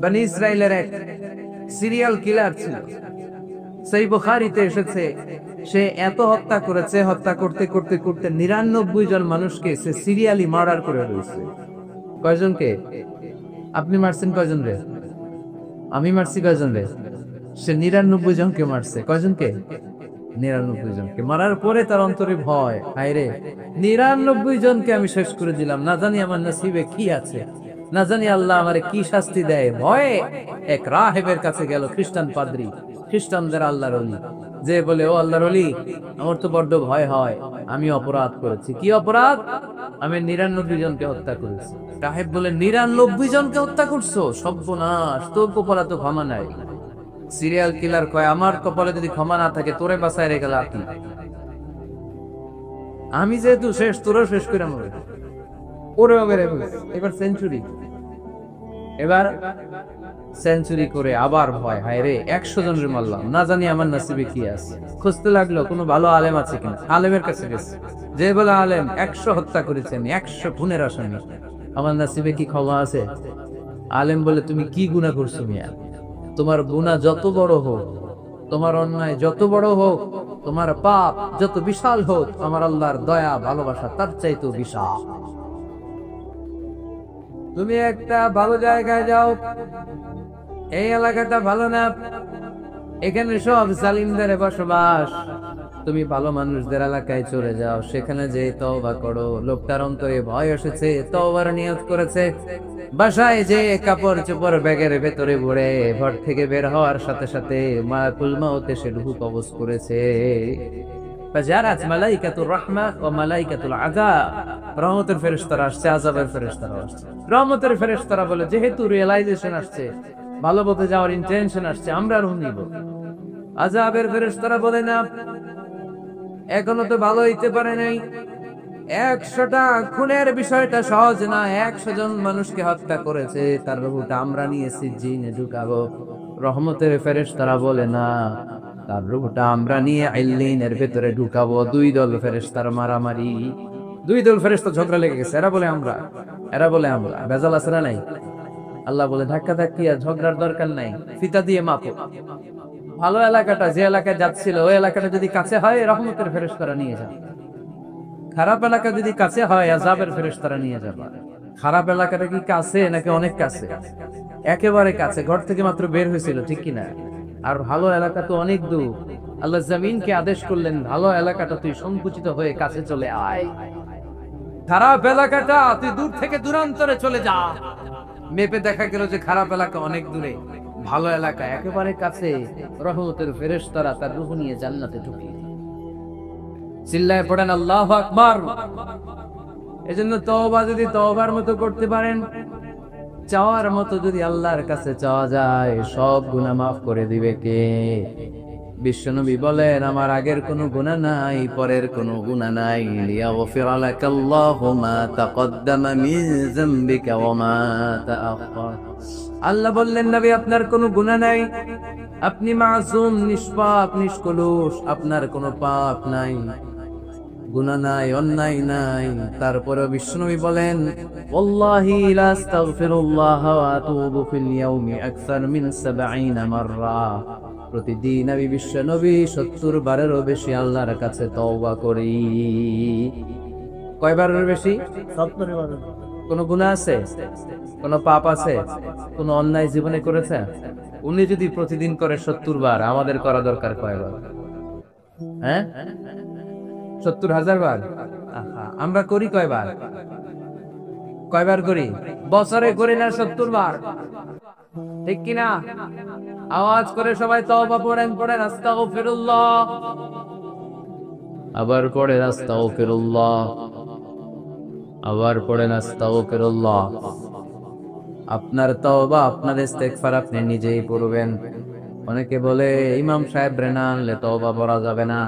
বনি ইসরাইলের এক সিরিয়াল কিলার ছিল। সহিহ বুখারীতে এসেছে, সে এত হত্যা করেছে, হত্যা করতে করতে করতে ৯৯ জন মানুষকে সে সিরিয়ালি মার্ডার করে রয়েছে। কয়জনকে? আপনি মারছেন কয়জন রে? আমি মারছি কয়জন রে? সে ৯৯ জনকে মারছে। কয়জনকে? ৯৯ জনকে মারার পরে তার অন্তরে ভয়, হায়রে ৯৯ জনকে আমি শেষ করে দিলাম, না জানি আমার নসিবে কি আছে, না জানি আল্লাহ আমারে কি শাস্তি দেয়। ভয়ে এক রাহেবের কাছে গেল, খ্রিস্টান পাদ্রী, খ্রিস্টানদের আল্লাহর ওলি, যে বলে, ও আল্লাহর ওলি, আমার তো বড্ড ভয় হয়, আমি অপরাধ করেছি। কি অপরাধ? আমি ৯৯ জনকে হত্যা করেছি। রাহেব বলে, ৯৯ জনকে হত্যা করছো? সর্বনাশ, তোর কপালে তো ক্ষমা নাই। সিরিয়াল কিলার কয়, আমার কপালে যদি ক্ষমা না থাকে তোরে বাঁচায় রেখে লাভ কি? আমি যেহেতু শেষ, তোরও শেষ করে মরে, ওরেও মেরে ফেলছে। এবার সেঞ্চুরি, এবার সেঞ্চুরি করে আবার ভয়, হায় রে ১০০ জনের মারলাম, না জানি আমার নসিবে কি আছে। খুঁজতে লাগলো কোনো ভালো আলেম আছে কিনা। আলেমের কাছে গেছে, যে বলে, আলেম ১০০ হত্যা করেছেন, ১০০ খুনের আসামি, আমার নসিবে কি ক্ষমা আছে? আলেম বলে, তুমি কি গুনাহ করছো মিয়া? তোমার গুনাহ যত বড় হোক, তোমার অন্যায় যত বড় হোক, তোমার পাপ যত বিশাল হোক, আমার আল্লাহর দয়া ভালোবাসা তার চাইতেও বিশাল। তুমি একটা ভালো জায়গায় যাও, এই এলাকাটা ভালো না, এখানে সব জালিমদের বসবাস, তুমি ভালো মানুষদের এলাকায় চলে যাও, সেখানে যে তওবা করো। লোকটার অন্তরে ভয় এসেছে, তওবার নিয়ত করেছে। বাসায় যে কাপড় চোপড় ব্যাগের ভেতরে ভরে ঘর থেকে বের হওয়ার সাথে সাথে মালাকুল মউত এসে রূহ কবজ করেছে। ফাজারাত মালাইকাতুর রাহমা ওয়া মালাইকাতুল আযাব, রহমতের ফেরেশতারা আসছে, আযাবের ফেরেশতারা আসছে। রহমতের ফেরেশতারা বলে, যেহেতু রিয়েলাইজেশন আসছে, ভালো পথে যাওয়ার ইন্টেনশন আসছে, আমরা রূহ নিব। আযাবের ফেরেশতারা বলে, না, এখনো তো ভালো হইতে পারে নাই, ১০০টা খুনের বিষয়টা সহজ না, ১০০ জন মানুষকে হত্যা করেছে, তার রূহটা আমরা নিয়ে সিজ্জিনে ঢুকাবো। রহমতের ফেরেশতারা বলে, না, তার রূহটা আমরা নিয়ে ইল্লিনের ভেতরে ঢুকাবো। দুই দল ফেরেশতার মারামারি, দুই দল ফেরেশতা ঝগড়া লেগে গেছে। এরা বলে আমরা, এরা বলে আমরা। ভেজাল আছে না নাই? আল্লাহ বলে, ধাক্কা ধাক্কি আর ঝগড়ার দরকার নাই, ফিতা দিয়ে মাপো। ভালো এলাকাটা, যে এলাকায় যাচ্ছিল, ওই এলাকাটা যদি কাছে হয়, রহমতের ফেরেশতারা নিয়ে যাবে। খারাপ এলাকা যদি কাছে হয়, আযাবের ফেরেশতারা নিয়ে যাবে। খারাপ এলাকাটা কি কাছে নাকি অনেক কাছে? একেবারে কাছে, ঘর থেকে মাত্র বের হয়েছিল, ঠিক কিনা? আর ভালো এলাকা তো অনেক দূর। আল্লাহ জমিনকে আদেশ করলেন, ভালো এলাকাটা তুই সংকুচিত হয়ে কাছে চলে আয়, খারাপ এলাকাটা তুই দূর থেকে দূরান্তরে চলে যা। মেপে দেখা গেল যে খারাপ এলাকা অনেক দূরে, ভালো এলাকা একেবারে কাছে। রহমতের ফেরেশতারা তার রূহ নিয়ে জান্নাতে ঢুকিয়ে দিল। চিল্লায় পড়েন আল্লাহু আকবার। এজন্য তওবা যদি তওবার মতো করতে পারেন, চাওয়ার মতো যদি আল্লাহর কাছে চাওয়া যায়, সব গুনাহ মাফ করে দিবে কে? বিশ্বনবী বলেন, আমার আগের কোনো গুনাহ নাই, পরের কোনো গুনাহ নাই। লিয়াগফির লাকাল্লাহু মা তাকদ্দামা মিন যামবিকা ওয়া মা তাআখার। আল্লাহ বললেন, নবী আপনার কোনো গুনাহ নাই, আপনি মাসুম, নিষ্পাপ, নিষ্কলুষ, আপনার কোনো পাপ নাই, গুনাহ নাই, অন্যায় নাই। তারপরে বিশ্বনবী বলেন, ওয়াল্লাহি লা আস্তাগফিরুল্লাহ ওয়া আতুবু ফিল ইয়াউমি আকসার মিন ৭০ মাররা। প্রতিদিন আমি বিশ্বনবী ৭০ বারেরও বেশি আল্লাহর কাছে তওবা করি। কয়বারের বেশি? ৭০ বার। কোন গুনাহ আছে? কোন পাপ আছে? কোন অন্যায় জীবনে করেছে? উনি যদি প্রতিদিন করে ৭০ বার, আমাদের করা দরকার কয়বার? হ্যাঁ, ৭০,০০০ বার। আমরা করি কয়বার? কয়বার করি? বছরে করি না ৭০ বার, ঠিক কিনা? আওয়াজ করে সবাই তওবা পড়েন, পড়েন আস্তাগফিরুল্লাহ, আবার পড়েন আস্তাগফিরুল্লাহ, আবার পড়েন আস্তাগফিরুল্লাহ। আপনার তওবা, আপনার ইস্তেগফার আপনি নিজেই পড়বেন। অনেকে বলে, ইমাম সাহেব রে না আনলে তওবা পড়া যাবে না,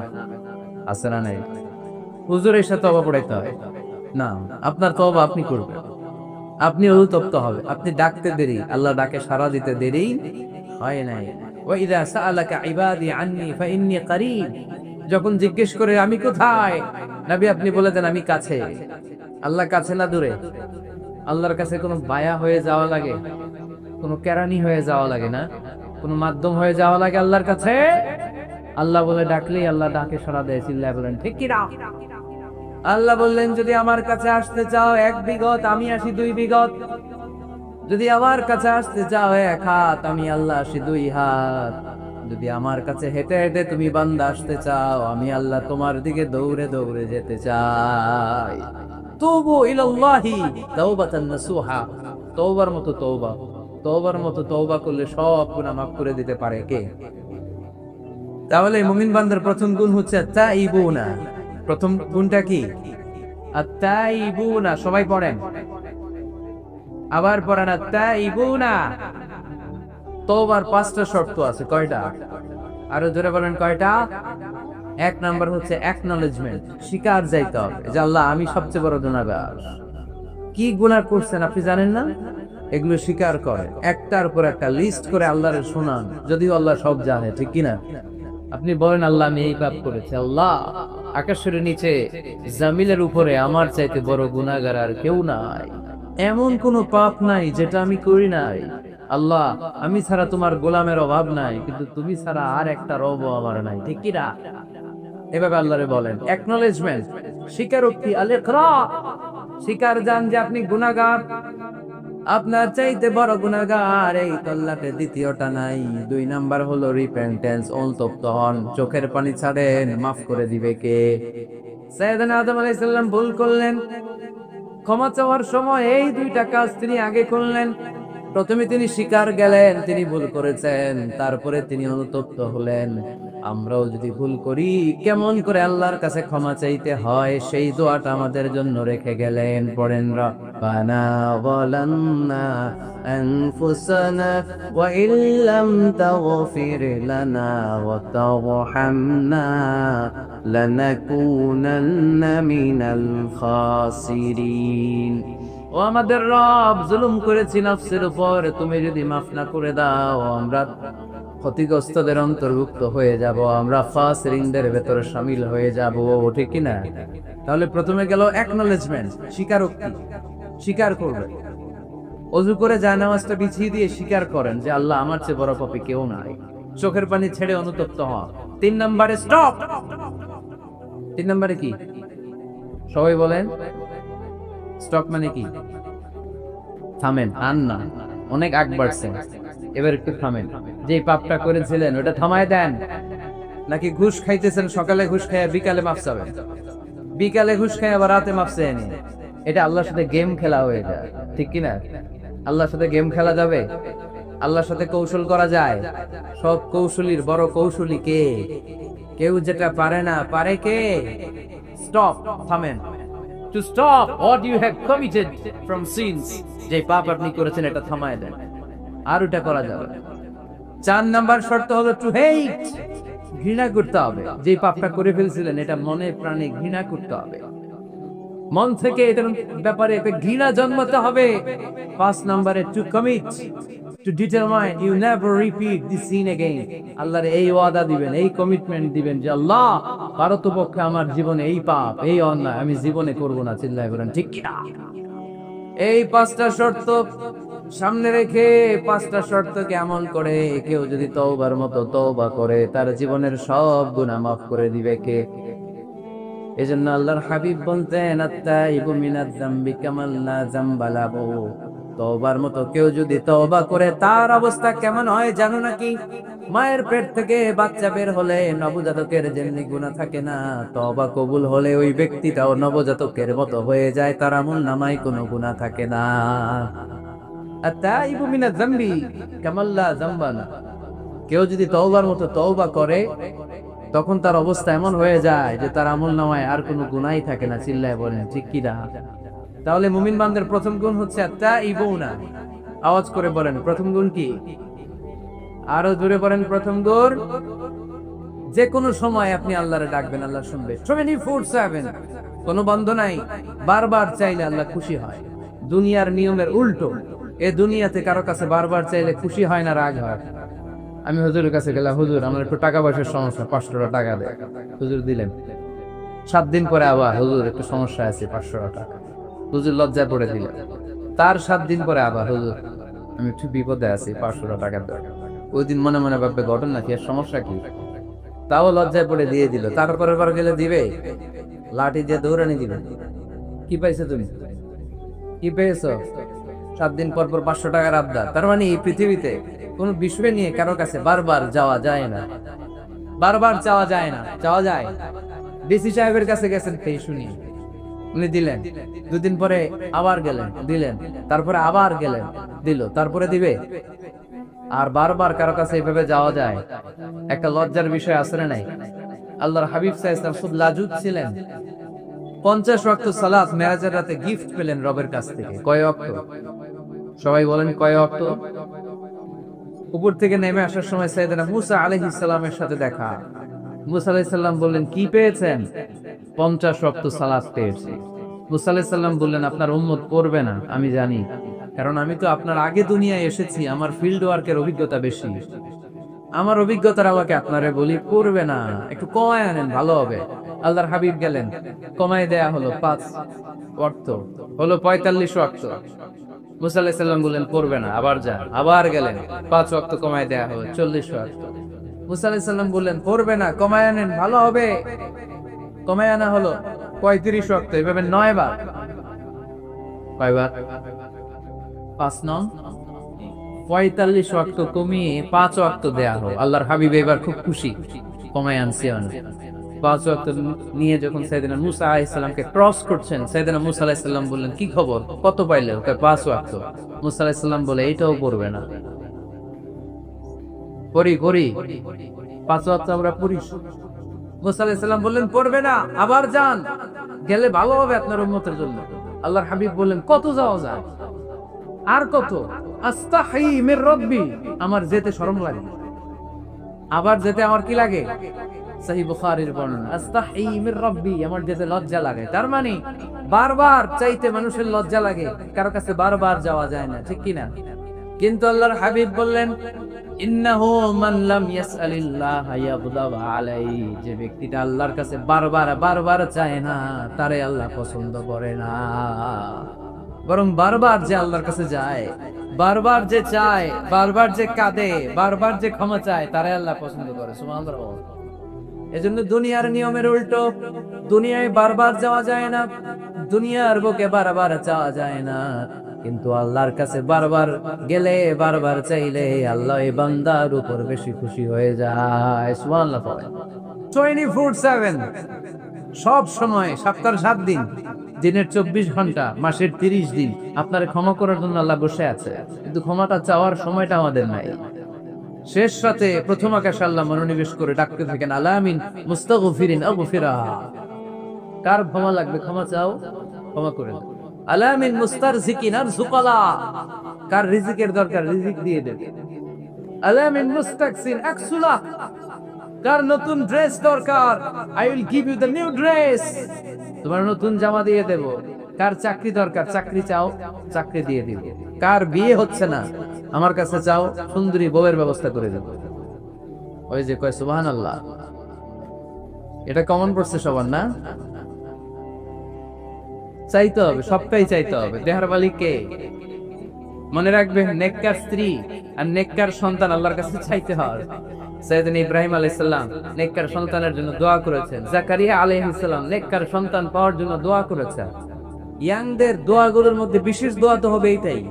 আছে না নাই? হুজুরের সাথে তওবা পড়াইতে হয় না, আপনার তওবা আপনি করবেন। আপনি অনুতপ্ত হবে, আপনি ডাকতে দেরি, আল্লাহ ডাকে সাড়া দিতে দেরি হয় নাই। ওয়া ইযা সাআলাকা ইবাদি আন্নী ফাইন্নী কারীব, যখন জিজ্ঞেস করে আমি কোথায়, নবী আপনি বলে দেন আমি কাছে। আল্লাহ কাছে না দূরে? আল্লাহর কাছে কোনো বায়া হয়ে যাওয়া লাগে? কোনো কেরানি হয়ে যাওয়া লাগে না, কোনো মাধ্যম হয়ে যাওয়া লাগে আল্লাহর কাছে। আল্লাহ বলে ডাকলেই আল্লাহ ডাকে সাড়া দেয়। চিল্লায় বলেন ঠিক কি না? আল্লাহ বললেন যদি আমার কাছে আসতে চাও 1 বিঘত, আমি আসি 2 বিঘত। যদি আমার কাছে আসতে চাও 1 হাত, আমি আল্লাহ আসি 2 হাত। যদি আমার কাছে হেঁটে হেঁটে তুমি বান্দা আসতে চাও, আমি আল্লাহ তোমার দিকে দৌড়ে দৌড়ে যেতে চাই। তুবু ইলাল্লাহি তাওবাতান নাসুহা। তওবার মতো তওবা, তওবার মতো তওবা করলে সব গুনাহ মাফ করে দিতে পারে কে? তাহলে মুমিন বান্দার প্রথম গুণ হচ্ছে আত-তাইবুনা। প্রথম গুণটা কি? আত-তাইবুনা। সবাই পড়েন, আবার পড়েন আত-তাইবুনা। তওবার 5টা শর্ত আছে। কয়টা? আরো জোরে বলেন কয়টা? 1 নাম্বার হচ্ছে অ্যাকনলেজমেন্ট, স্বীকার যাইতে হবে যে আল্লাহ আমি সবচেয়ে বড় গুনাহগার। কি গুনাহ করছেন আপনি জানেন না? এগুলো স্বীকার করে একটার পর একটা লিস্ট করে আল্লাহরে শোনান, যদিও আল্লাহ সব জানে, ঠিক কিনা? আপনি বলেন আল্লাহ আমি এই পাপ করেছি, আল্লাহ আকাশের নিচে জামিলের উপরে আমার চাইতে বড় গুনাহগার আর কেউ নাই, এমন কোন পাপ নাই যেটা আমি করি নাই। আল্লাহ আমি ছাড়া তোমার গোলামের অভাব নাই, কিন্তু তুমি ছাড়া আর একটা রবও আমার নাই, ঠিক কি না? এভাবে আল্লাহরে বলেন। অ্যাকনলেজমেন্ট, স্বীকারোক্তি, আল-ইকরার। স্বীকার জান যে আপনি গুনাহগার, আপনার চাইতে বড় গুনাহগার এই তল্লাটে দ্বিতীয়টা নাই। 2 নাম্বার হলো রিপেন্টেন্স, অনুতপ্ত হন, চোখের পানি ছাড়েন, মাফ করে দিবে কে? সাইয়েদনা আদম আলাইহিস সালাম ভুল করলেন, ক্ষমা চাওয়ার সময় এই 2টা কাজ তিনি আগে করলেন। প্রথমে তিনি স্বীকার গেলেন তিনি ভুল করেছেন, তারপরে তিনি অনুতপ্ত হলেন। আমরাও যদি ভুল করি কেমন করে আল্লাহর কাছে ক্ষমা চাইতে হয় সেই দোয়াটা আমাদের জন্য রেখে গেলেন। পড়েন, রব্বানা যালামনা আনফুসানা ওয়া ইল্লাম তাগফির লানা ওয়া তারহামনা লানাকুনান্না মিনাল খাসিরিন। ও আমাদের রব, জুলুম করেছি নফসের উপর, তুমি যদি মাফ না করে দাও আমরা ক্ষতিগ্রস্তদের অন্তর্ভুক্ত হয়ে যাব, আমরা ফাসিরিনদের ভেতরে শামিল হয়ে যাব, ঠিক কি না? তাহলে প্রথমে গেল অ্যাকনলেজমেন্ট, স্বীকারোক্তি, স্বীকার করবে। ওযু করে জানামাজটা বিছিয়ে দিয়ে স্বীকার করেন যে আল্লাহ আমার চেয়ে বড় পাপী কেউ নাই, চোখের পানি ছেড়ে অনুতপ্ত হন। 3 নম্বরে স্টপ। 3 নম্বরে কি? সবাই বলেন স্টপ মানে কি? থামেন, আন না, অনেক আগ বাড়ছেন, এবার একটু থামেন। যে পাপটা করেছিলেন ওটা থামায় দেন। নাকি ঘুষ খাইতেছেন, সকালে ঘুষ খাইয়া বিকালে মাফ চাবেন, বিকালে ঘুষ খাইয়া আবার রাতে মাফ চাইনি? এটা আল্লাহর সাথে গেম খেলা হয়ে যায়, ঠিক কিনা? আল্লাহর সাথে গেম খেলা যাবে? আল্লাহর সাথে কৌশল করা যায়? সব কৌশলীর বড় কৌশলী কে? কেউ যেটা পারে না, পারে কে? স্টপ, থামেন। To stop what you have committed from sins, যে পাপ আপনি করেছেন এটা থামায় দেন, আর ওটা করা যাবে। 4 নাম্বার শর্ত হলো টু হেট, ঘৃণা করতে হবে। যে পাপটা করে ফেলছিলেন এটা মনে প্রাণে ঘৃণা করতে হবে, মন থেকে এটার ব্যাপারে একটা ঘৃণা জন্মাতে হবে। 5 নাম্বারে two commit, to determine you never repeat this sin again. আল্লাহর এই ওয়াদা দিবেন, এই কমিটমেন্ট দিবেন যে আল্লাহ পারতপক্ষে আমার জীবনে এই পাপ, এই অন্যায় আমি জীবনে করব না। চিল্লায় বলেন ঠিক কি না? এই 5টা শর্ত সামনে রেখে, 5টা শর্তকে আমল করে কেউ যদি তওবার মতো তওবা করে তার জীবনের সব গুনাহ মাফ করে দিবে কে? এজন্য আল্লাহর হাবিব বলতেন আত-তাইবু মিনাজ যামবি কামান লা যামবা লাহু। তওবার মতো কেউ যদি তওবা করে তার অবস্থা কেমন হয় জানো নাকি? মায়ের পেট থেকে বাচ্চা বের হলে নবজাতকের যেমনি গুনাহ থাকে না, তওবা কবুল হলে ওই ব্যক্তিটাও নবজাতকের মতো হয়ে যায়, তার আমলনামায় কোনো গুনাহ থাকে না। আত-তাইবু মিনাজ যামবি কামান লা যামবা লাহু। কেউ যদি তওবার মতো তওবা করে তখন তার অবস্থা এমন হয়ে যায় যে তার আমলনামায় আর কোনো গুনাহই থাকে না। চিল্লায় বলেন ঠিক কি না? তাহলে মুমিন বান্দার প্রথম গুণ হচ্ছে আত-তাইবুনা। আওয়াজ করে বলেন প্রথম গুণ কি? আরো জোরে বলেন প্রথম গুণ। যে কোনো সময় আপনি আল্লাহরে ডাকবেন, আল্লাহ শুনবে 24/7, কোনো বন্ধ নাই। বারবার চাইলে আল্লাহ খুশি হয়। দুনিয়ার নিয়মের উল্টো, এ দুনিয়াতে কারো কাছে বারবার চাইলে খুশি হয় না, রাগ হয়। আমি হুজুরের কাছে গেলাম, হুজুর আমার একটু টাকা পয়সার সমস্যা, 500 টাকা দেয়। হুজুর দিলেন। 7 দিন পরে আবার হুজুর একটু সমস্যা আছে, 500 টাকা। হুজুর লজ্জায় পড়ে দিলেন। তার 7 দিন পরে আবার হুজুর আমি একটু বিপদে আছি, 500 টাকার দরকার। ওই দিন মনে মনে ভাববে ঘটনা কি, আর সমস্যা কি, তাও লজ্জায় পড়ে দিয়ে দিল। তারপরের বার গেলে দিবে, লাঠি দিয়ে দৌড়ানি দিবে। কি পাইছো তুমি, কি পেয়েছো? 7 দিন পর পর 500 টাকার আবদার। তার মানে এই পৃথিবীতে কোন বিষয় নিয়ে কারো কাছে বারবার যাওয়া যায় না, বারবার চাওয়া যায় না। চাওয়া যায়? ডিসি সাহেবের কাছে গেছেন, সেই শুনি, উনি দিলেন। 2 দিন পরে আবার গেলেন, দিলেন। তারপরে আবার গেলেন, দিল। তারপরে দিবে? আর বারবার কারো কাছে এইভাবে যাওয়া যায়? একটা লজ্জার বিষয় আছে না নাই? আল্লাহর হাবিব সাল্লাল্লাহু আলাইহি ওয়াসাল্লাম খুব লাজুক ছিলেন। 50 ওয়াক্ত সালাত মেরাজের রাতে গিফট পেলেন রবের কাছ থেকে। কয় ওয়াক্ত? সবাই বলেন কয় ওয়াক্ত? উপর থেকে নেমে আসার সময় সাইয়েদনা মুসা আলাইহিস সালামের সাথে দেখা। মুসা আলাইহিস সালাম বললেন, কি পেয়েছেন? 50 ওয়াক্ত সালাত পেয়েছি। মুসা আলাইহিস সালাম বললেন, আপনার উম্মত করবে না, আমি জানি, কারণ আমি তো আপনার আগে দুনিয়ায় এসেছি, আমার ফিল্ড ওয়ার্কের অভিজ্ঞতা বেশি। আমার অভিজ্ঞতার আমাকে আপনারে বলি, করবে না, একটু কমায় আনেন, ভালো হবে। আল্লাহর হাবিব গেলেন, কমায় দেয়া হলো 5 ওয়াক্ত, হলো 45 ওয়াক্ত। মুসা আলাইহিস সালাম বললেন, করবে না, আবার যান। আবার গেলেন, 5 ওয়াক্ত কমায় দেয়া হলো 40 ওয়াক্ত। মুসা আলাইহিস সালাম বললেন, করবে না, কমায় আনেন, ভালো হবে। কমায় আনা হলো 35 ওয়াক্ত। এভাবে 9 বার। কয়বার? 5 নং 45 ওয়াক্ত কমিয়ে 5 ওয়াক্ত দেয়া হলো। আল্লাহর হাবিব এবার খুব খুশি, কমায় আনছে অনেক। 5 ওয়াক্ত নিয়ে যখন সাইয়েদনা মুসা আলাইহিস সালামকে ক্রস করছেন, সাইয়েদনা মুসা আলাইহিস সালাম বললেন, কি খবর, কত পাইলে? 5 ওয়াক্ত। মুসা আলাইহিস সালাম বলে, এটাও পড়বে না। পড়ি 5 ওয়াক্ত আমরা পড়ি। মুসা আলাইহিস সালাম বললেন, পড়বে না, আবার যান, গেলে ভালো হবে আপনার উম্মতের জন্য। আল্লাহর হাবিব বললেন, কত যাওয়া যায়, আর কত? আস্তাহি মির রাব্বি, আমার যেতে শরম লাগে। আবার যেতে আমার কি লাগে? সহিহ বুখারীর বর্ণনা, আস্তাহি মির রাব্বি, আমার যেতে লজ্জা লাগে। তার মানে বারবার চাইতে মানুষের লজ্জা লাগে, কারো কাছে বারবার যাওয়া যায় না, ঠিক কি না? কিন্তু আল্লাহর হাবিব বললেন, ইন্নাহু মান লাম ইয়াসআলিল্লাহ ইয়াগদাব আলাইহি, যে ব্যক্তিটা আল্লাহর কাছে বারবার বারবার চায় না, তারে আল্লাহ পছন্দ করে না। বরং বারবার যে আল্লাহর কাছে যায়, বারবার যে চায়, বারবার যে কাঁদে, বারবার যে ক্ষমা চায়, তারে আল্লাহ পছন্দ করে। সুবহানাল্লাহ। এজন্য দুনিয়ার নিয়মের উল্টো, দুনিয়ায় বারবার যাওয়া যায় না, দুনিয়ার বুকে বারবার চাওয়া যায় না, কিন্তু আল্লাহর কাছে বারবার গেলে, বারবার চাইলে আল্লাহ এই বান্দার উপর বেশি খুশি হয়ে যায়। সুবহানাল্লাহ। 24/7, সব সময়, সপ্তাহের 7 দিন, দিনের 24 ঘন্টা, মাসের 30 দিন আপনার ক্ষমা করার জন্য আল্লাহ বসে আছে, কিন্তু ক্ষমাটা চাওয়ার সময়টা আমাদের নাই। শেষ রাতে প্রথম আকাশে আল্লাহ মনোনিবেশ করে ডাকতে থাকেন, আলামিন মুস্তাগফিরিন আগফিরা, কার ক্ষমা লাগবে ক্ষমা চাও, ক্ষমা করে দাও। আলামিন মুস্তারজিকিন আরজুকালা, কার রিজিকের দরকার রিজিক দিয়ে দেবে। আলামিন মুস্তাকসির আকসুলা, কার নতুন ড্রেস দরকার, I will give you the new dress, তোমার নতুন জামা দিয়ে দেব। কার চাকরি দরকার, চাকরি চাও, চাকরি দিয়ে দিব। কার বিয়ে হচ্ছে না, আমার কাছে চাও, সুন্দরী বউয়ের ব্যবস্থা করে দেব। ওই যে কয় সুবহানাল্লাহ, এটা কমন পড়ছে সবার না? চাইতে হবে, সবটাই চাইতে হবে। দেহার মালিক কে? মনে রাখবেন, নেককার স্ত্রী আর নেককার সন্তান আল্লাহর কাছে চাইতে হয়। সাইয়েদনা ইব্রাহিম আলাইহিস সালাম নেককার সন্তানের জন্য দোয়া করেছেন, জাকারিয়া আলাইহিস সালাম নেককার সন্তান পাওয়ার জন্য দোয়া করেছেন। ইয়াংদের দোয়াগুলোর মধ্যে বিশেষ দোয়া তো হবে এইটাই,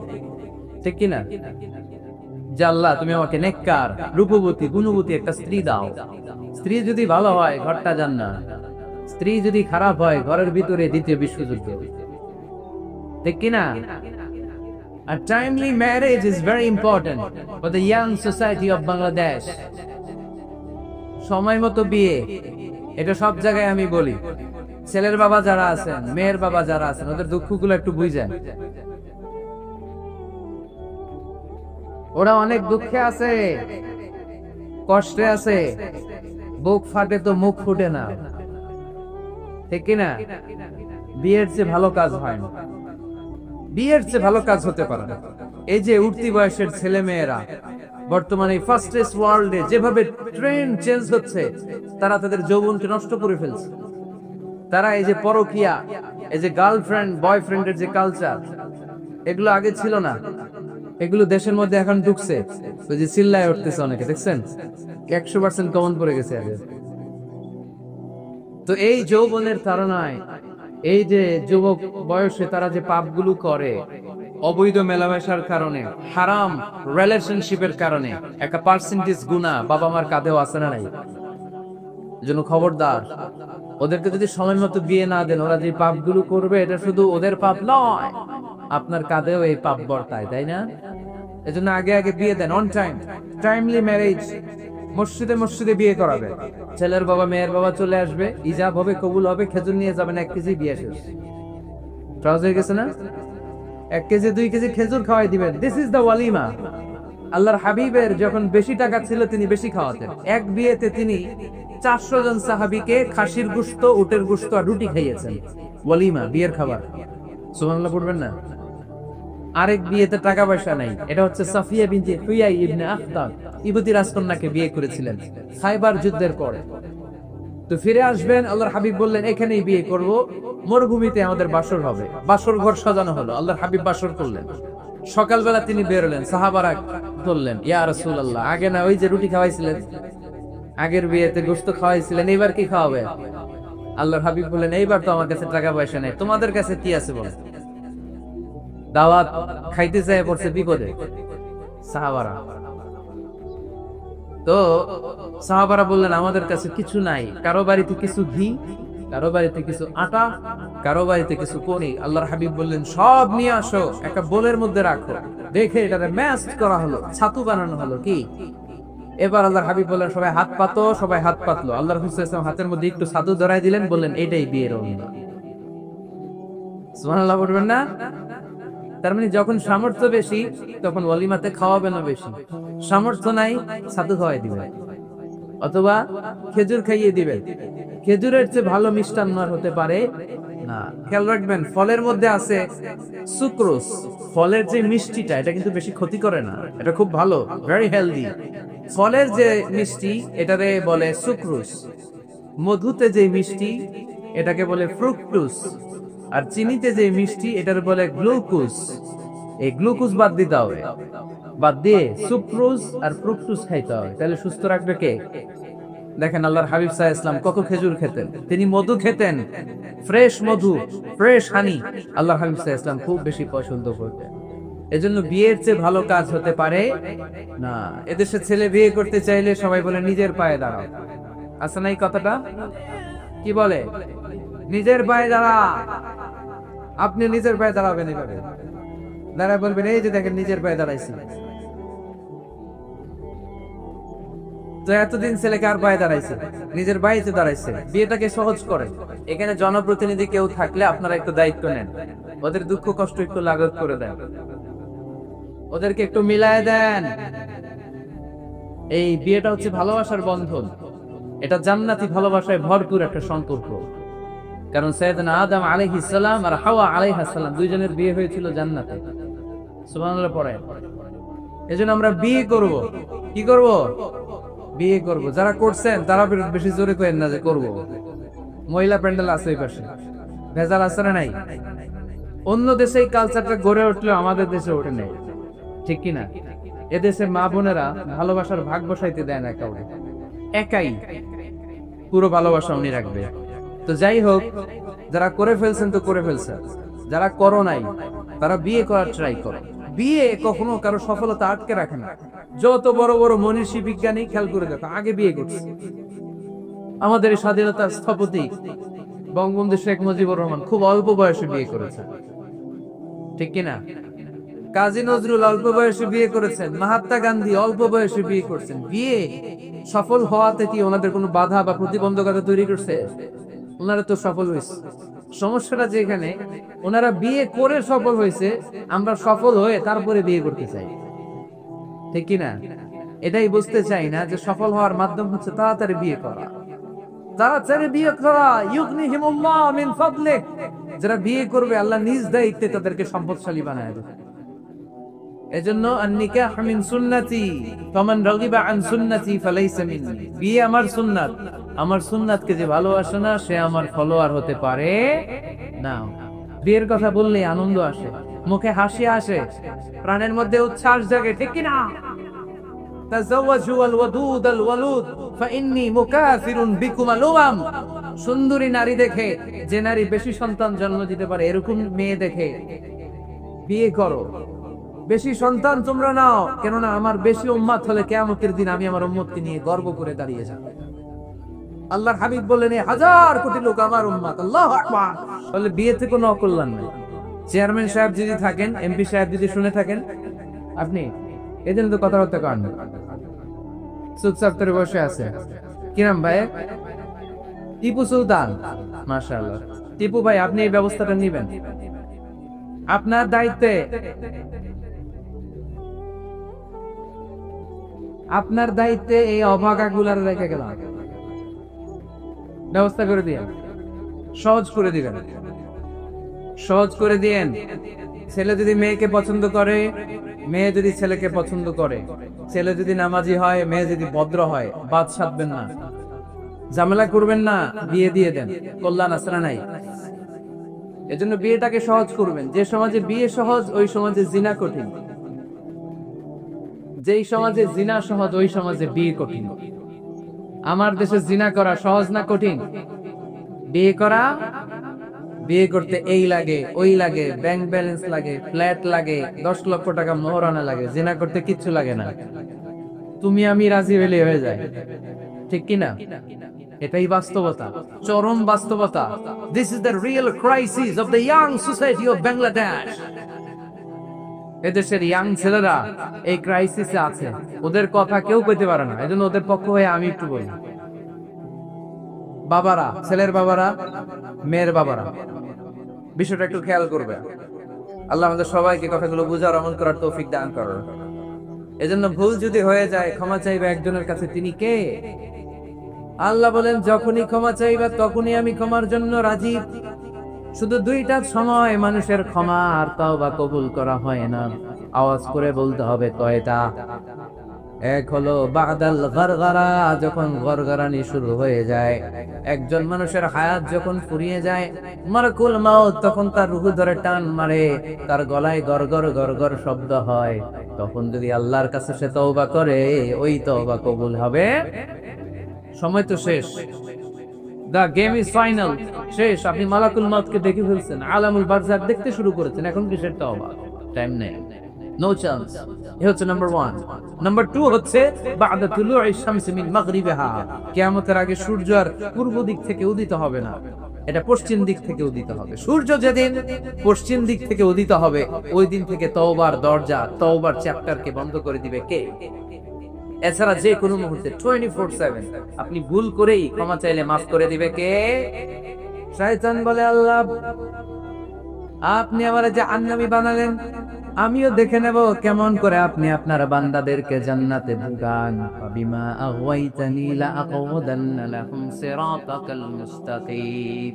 ঠিক কি না? যে আল্লাহ তুমি আমাকে নেককার, রূপবতী, গুণবতী একটা স্ত্রী দাও। স্ত্রী যদি ভালো হয় ঘরটা জান্নাত, স্ত্রী যদি খারাপ হয় ঘরের ভিতরে দ্বিতীয় বিশ্বযুদ্ধ, ঠিক কি না? A timely marriage is very important for the young society of Bangladesh. সময় মতো বিয়ে, এটা সব জায়গায় আমি বলি। ছেলের বাবা যারা আছেন, মেয়ের বাবা যারা আছেন, ওদের দুঃখগুলো একটু বুঝেন। ওরা অনেক দুঃখে আছে, কষ্টে আছে, বুক ফাটে তো মুখ ফুটে না, ঠিক কিনা? বিয়ের চেয়ে ভালো কাজ হয় না, বিয়ের চেয়ে ভালো কাজ হতে পারে না। এই যে উঠতি বয়সের ছেলে মেয়েরা বর্তমানে ফাস্টেস্ট ওয়ার্ল্ডে যেভাবে ট্রেন্ড চেঞ্জ হচ্ছে, তারা তাদের যৌবনকে নষ্ট করে ফেলছে। তারা এই যে পরকিয়া, এই যে গার্লফ্রেন্ড বয়ফ্রেন্ডের যে কালচার, এগুলো আগে ছিল না। এগুলো দেশের মধ্যে এখন ঢুকছে, ওই যে চিল্লায় উঠতেছে অনেকে, দেখছেন 100% কমন পড়ে গেছে আগে। তো এই যৌবনের তাড়নায় এই যে যুবক বয়সে তারা যে পাপগুলো করে, অবৈধ মেলামেশার কারণে, হারাম রিলেশনশিপের কারণে, একটা পার্সেন্টেজ গুনাহ বাবা মার কাঁধেও আছে না নাই? জন্য খবরদার, ওদেরকে যদি সময় মতো বিয়ে না দেন, ওরা যে পাপগুলো করবে এটা শুধু ওদের পাপ নয়, আপনার কাঁধেও এই পাপ বর্তায়, তাই না? এজন্য আগে আগে বিয়ে দেন, অন টাইম, টাইমলি ম্যারেজ। মসজিদে মসজিদে বিয়ে করাবে, ছেলের বাবা মেয়ের বাবা চলে আসবে, ইজাব হবে, কবুল হবে, খেজুর নিয়ে যাবেন, 1 কেজি, বিয়ে শেষ। ট্রাউজ হয়ে গেছে না? 1 কেজি 2 কেজি খেজুর খাওয়াই দিবেন। দিস ইজ দ্য ওয়ালিমা। আল্লাহর হাবিবের যখন বেশি টাকা ছিল তিনি বেশি খাওয়াতেন। এক বিয়েতে তিনি 400 জন সাহাবীকে খাসির গোশত, উটের গোশত আর রুটি খাইয়েছেন। ওয়ালিমা, বিয়ের খাবার। সুবহানাল্লাহ পড়বেন না? আরেক বিয়েতে টাকা পয়সা নাই, এটা হচ্ছে সাফিয়া বিনতে হুয়াই ইবনে আখতাব, ইহুদি রাজকন্যাকে বিয়ে করেছিলেন খায়বার যুদ্ধের পরে। তো ফিরে আসবেন, আল্লাহর হাবিব বললেন এখানেই বিয়ে করব, মরুভূমিতে আমাদের বাসর হবে। বাসর ঘর সাজানো হলো, আল্লাহর হাবিব বাসর করলেন। সকালবেলা তিনি বেরোলেন, সাহাবারা বললেন ইয়া রাসূলুল্লাহ, আগে না ওই যে রুটি খাওয়াইছিলেন, আগের বিয়েতে গোশত খাওয়াইছিলেন, এবার কি খাওয়াবে? আল্লাহর হাবিব বললেন এইবার তো আমার কাছে টাকা পয়সা নেই, তোমাদের কাছে কি আছে বলো? দাওয়াত খাইতে চায় পড়ছে বিপদে সাহাবারা। তো সাহাবারা বললেন আমাদের কাছে কিছু নাই, কারো বাড়িতে কিছু ঘি, কারো বাড়িতে কিছু আটা, কারো বাড়িতে কিছু করি। আল্লাহর হাবিব বললেন সব নিয়ে আসো, একটা বোলের মধ্যে রাখো। দেখে এটাতে ম্যাশ করা হলো, ছাতু বানানো হলো। কি এবার আল্লাহর হাবিব বললেন সবাই হাত পাতো, সবাই হাত পাতলো। আল্লাহর হুসাইন হাতের মধ্যে একটু ছাতু ধরাই দিলেন, বললেন এটাই বিয়ের অনুমান। সুবহানাল্লাহ বলবেন না? তার মানে যখন সামর্থ্য বেশি তখন ওয়ালিমাতে খাওয়াবেন বেশি, সামর্থ্য নাই ছাতু খাওয়াই দিবেন অথবা খেজুর খাইয়ে দিবেন। খেজুরের চেয়ে ভালো মিষ্টান্ন আর হতে পারে না। খেয়াল রাখবেন, ফলের মধ্যে আছে সুক্রোজ। ফলের যে মিষ্টিটা এটা কিন্তু বেশি ক্ষতি করে না, এটা খুব ভালো, ভেরি হেলদি। ফলের যে মিষ্টি এটারে বলে সুক্রোজ। মধুতে যে মিষ্টি এটাকে বলে ফ্রুক্টোজ। আর চিনিতে যে মিষ্টি এটার বলে গ্লুকোজ। এই গ্লুকোজ বাদ দিতে হবে, বাদ দিয়ে সুক্রোজ আর ফ্রুক্টোজ খাইতে হবে, তাহলে সুস্থ রাখবে কে? দেখেন আল্লাহর হাবিব সাল্লাল্লাহু আলাইহি ওয়াসাল্লাম কত খেজুর খেতেন, তিনি মধু খেতেন, ফ্রেশ মধু, ফ্রেশ হানি আল্লাহর হাবিব সাল্লাল্লাহু আলাইহি ওয়াসাল্লাম খুব বেশি পছন্দ করতেন। এজন্য বিয়ের চেয়ে ভালো কাজ হতে পারে না। এদেশে ছেলে বিয়ে করতে চাইলে সবাই বলে নিজের পায়ে দাঁড়াও, আছে না এই কথাটা? কি বলে? নিজের পায়ে দাঁড়া। আপনি নিজের পায়ে দাঁড়াবেন, এইভাবে দাঁড়ায় বলবেন এই যে দেখেন নিজের পায়ে দাঁড়াইছি। তো এতদিন ছেলে কার পায়ে দাঁড়াইছে? নিজের পায়েতে দাঁড়াইছে। বিয়েটাকে সহজ করে। এখানে জনপ্রতিনিধি কেউ থাকলে আপনারা একটু দায়িত্ব নেন, ওদের দুঃখ কষ্ট একটু লাঘব করে দেন, ওদেরকে একটু মিলায় দেন। এই বিয়েটা হচ্ছে ভালোবাসার বন্ধন, এটা জান্নাতি ভালোবাসায় ভরপুর একটা সম্পর্ক। কারণ সাইয়েদনা আদম আলাইহিস সালাম আর হাওয়া আলাইহাস সালাম দুইজনের বিয়ে হয়েছিল জান্নাতে। সুবহানাল্লাহ পড়ে। এজন্য আমরা বিয়ে করব। কি করব? বিয়ে করব। যারা করছেন তারা বেশি জোরে করেন না যে করব। মহিলা প্যান্ডেল আছে এই পাশে, ভেজাল আছে না নাই? অন্য দেশে এই কালচারটা গড়ে উঠলো, আমাদের দেশে ওঠে নাই, ঠিক কি না? এদেশের মা বোনেরা ভালোবাসার ভাগ বসাইতে দেয় না কাউকে, একাই পুরো ভালোবাসা উনি রাখবে। তো যাই হোক, যারা করে ফেলছেন তো করে ফেলছেন, যারা করো নাই তারা বিয়ে করার ট্রাই করো। বিয়ে কখনো কারো সফলতা আটকে রাখে না। যত বড় বড় মনীষী বিজ্ঞানী খেয়াল করে দেখো আগে বিয়ে করছে। আমাদের এই স্বাধীনতার স্থপতি বঙ্গবন্ধু শেখ মুজিবুর রহমান খুব অল্প বয়সে বিয়ে করেছেন, ঠিক কিনা? কাজী নজরুল অল্প বয়সে বিয়ে করেছেন, মহাত্মা গান্ধী অল্প বয়সে বিয়ে করছেন। বিয়ে সফল হওয়াতে কি ওনাদের কোনো বাধা বা প্রতিবন্ধকতা তৈরি করছে? ওনারা তো সফল হয়েছে। সমস্যাটা যেখানে ওনারা বিয়ে করে সফল হয়েছে, আমরা সফল হয়ে তারপরে বিয়ে করতে চাই, ঠিক কিনা? এটাই বুঝতে চাই না যে সফল হওয়ার মাধ্যম হচ্ছে তাড়াতাড়ি বিয়ে করা। তাড়াতাড়ি বিয়ে করা, ইউগনিহিমুল্লাহ মিন ফাদলিহ। যারা বিয়ে করবে আল্লাহ নিজ দায়িত্বে তাদেরকে সম্পদশালী বানায় দেবে। এজন্য আন-নিকাহ মিন সুন্নতি ফামান রাগিবা আন সুন্নতি ফালাইসা মিন্নি। বিয়ে আমার সুন্নাত, আমার সুন্নাতকে যে ভালোবাসে না সে আমার ফলোয়ার হতে পারে না। বিয়ের কথা বললে আনন্দ আসে, মুখে হাসি আসে, প্রাণের মধ্যে উচ্ছ্বাস জাগে, ঠিক কিনা? তাযাওয়াজু আল ওয়াদুদ আল ওয়ালুদ ফাইন্নী মুকাসিরুন বিকুম আল উমাম। সুন্দরী নারী দেখে, যে নারী বেশি সন্তান জন্ম দিতে পারে, এরকম মেয়ে দেখে বিয়ে করো, বেশি সন্তান তোমরা নাও, কেননা আমার বেশি উম্মত হলে কিয়ামতের দিন আমি আমার উম্মতকে নিয়ে গর্ব করে দাঁড়িয়ে যাব। আল্লাহর হাবিব বললেন, 1000 কোটি লোক আমার উম্মত। আল্লাহু আকবার। বলে বিয়েতে কোনো অকল্যাণ নেই। চেয়ারম্যান সাহেব যদি থাকেন, এমপি সাহেব যদি শুনে থাকেন, আপনি এদিন তো কথাবার্তা করেন না, চুপচাপ করে বসে আছে। কি নাম ভাই? টিপু সুলতান। মাশাআল্লাহ। টিপু ভাই, আপনি এই ব্যবস্থাটা নিবেন, আপনার দায়িত্বে, আপনার দায়িত্বে এই অভাগাগুলার রেখে গেলাম, ব্যবস্থা করে দিয়ে সহজ করে দিবেন, সহজ করে দিয়েন। ছেলে যদি মেয়েকে পছন্দ করে, মেয়ে যদি ছেলেকে পছন্দ করে, ছেলে যদি নামাজি হয়, মেয়ে যদি ভদ্র হয়, বাদ সাধবেন না, ঝামেলা করবেন না, বিয়ে দিয়ে দেন, কল্যাণ আসরা নাই। এজন্য বিয়েটাকে সহজ করবেন। যে সমাজে বিয়ে সহজ, ওই সমাজে জিনা কঠিন। যেই সমাজে জিনা সহজ, ওই সমাজে বিয়ে কঠিন। আমার দেশে জিনা করা সহজ না কঠিন? বিয়ে করা, বিয়ে করতে এই লাগে, ওই লাগে, ব্যাংক ব্যালেন্স লাগে, ফ্ল্যাট লাগে, 10 লক্ষ টাকা মোহরানা লাগে। জিনা করতে কিচ্ছু লাগে না, তুমি আমি রাজি হইলে হয়ে যায়, ঠিক কিনা? এটাই বাস্তবতা, চরম বাস্তবতা। This is the real crisis of the young society of Bangladesh. এদেশের ইয়াং ছেলেরা এই ক্রাইসিসে আছে, ওদের কথা কেউ কইতে পারে না। এজন্য ওদের পক্ষ হয়ে আমি একটু বলি। বাবারা, ছেলের বাবারা, মেয়ের বাবারা, বিষয়টা একটু খেয়াল করবে। আল্লাহ আমাদের সবাইকে কথাগুলো বুঝার, আমল করার তৌফিক দান করেন। এজন্য ভুল যদি হয়ে যায়, ক্ষমা চাইবে একজনের কাছে, তিনি কে? আল্লাহ বলেন, যখনই ক্ষমা চাইবা তখনই আমি ক্ষমার জন্য রাজি। শুধু দুইটা সময় মানুষের ক্ষমা আর তাওবা কবুল করা হয় না। আওয়াজ করে বলতে হবে কয়টা? এক হলো বাদাল গরগরা, যখন গরগরানি শুরু হয়ে যায়। একজন মানুষের হায়াত যখন ফুরিয়ে যায়, মারাকুল মাউত, তখন তার রূহ ধরে টান মারে, তার গলায় গরগর গরগর শব্দ হয়। তখন যদি আল্লাহর কাছে সে তওবা করে, ওই তওবা কবুল হবে। সময় তো শেষ, দা গেম ইজ ফাইনাল, শেষ। আপনি মালাকুল মাউতকে দেখে ফেলছেন, আলামুল বারজাখ দেখতে শুরু করেছেন, এখন কিসের তওবা? টাইম নেই, নো চান্স। এই হচ্ছে নাম্বার 1। নাম্বার 2 হচ্ছে বাদা তুলুই শামসি মিন মাগরিবিহা। কিয়ামতের আগে সূর্য আর পূর্ব দিক থেকে উদিত হবে না, এটা পশ্চিম দিক থেকে উদিত হবে। সূর্য যেদিন পশ্চিম দিক থেকে উদিত হবে, ওই দিন থেকে তওবার দরজা, তওবার চ্যাপ্টারকে বন্ধ করে দিবে কে? এছাড়া যে কোনো মুহূর্তে 24/7 আপনি ভুল করেই ক্ষমা চাইলে মাফ করে দিবে কে? শয়তান বলে, আল্লাহ আপনি আমার জাহান্নামী বানালেন, আমিও দেখে নেব কেমন করে আপনি আপনার বান্দাদেরকে জান্নাতে ঢুকান। বিমা আগাওয়াইতানি লা আকুদান্না লাহুম সিরাতাকাল মুস্তাকিম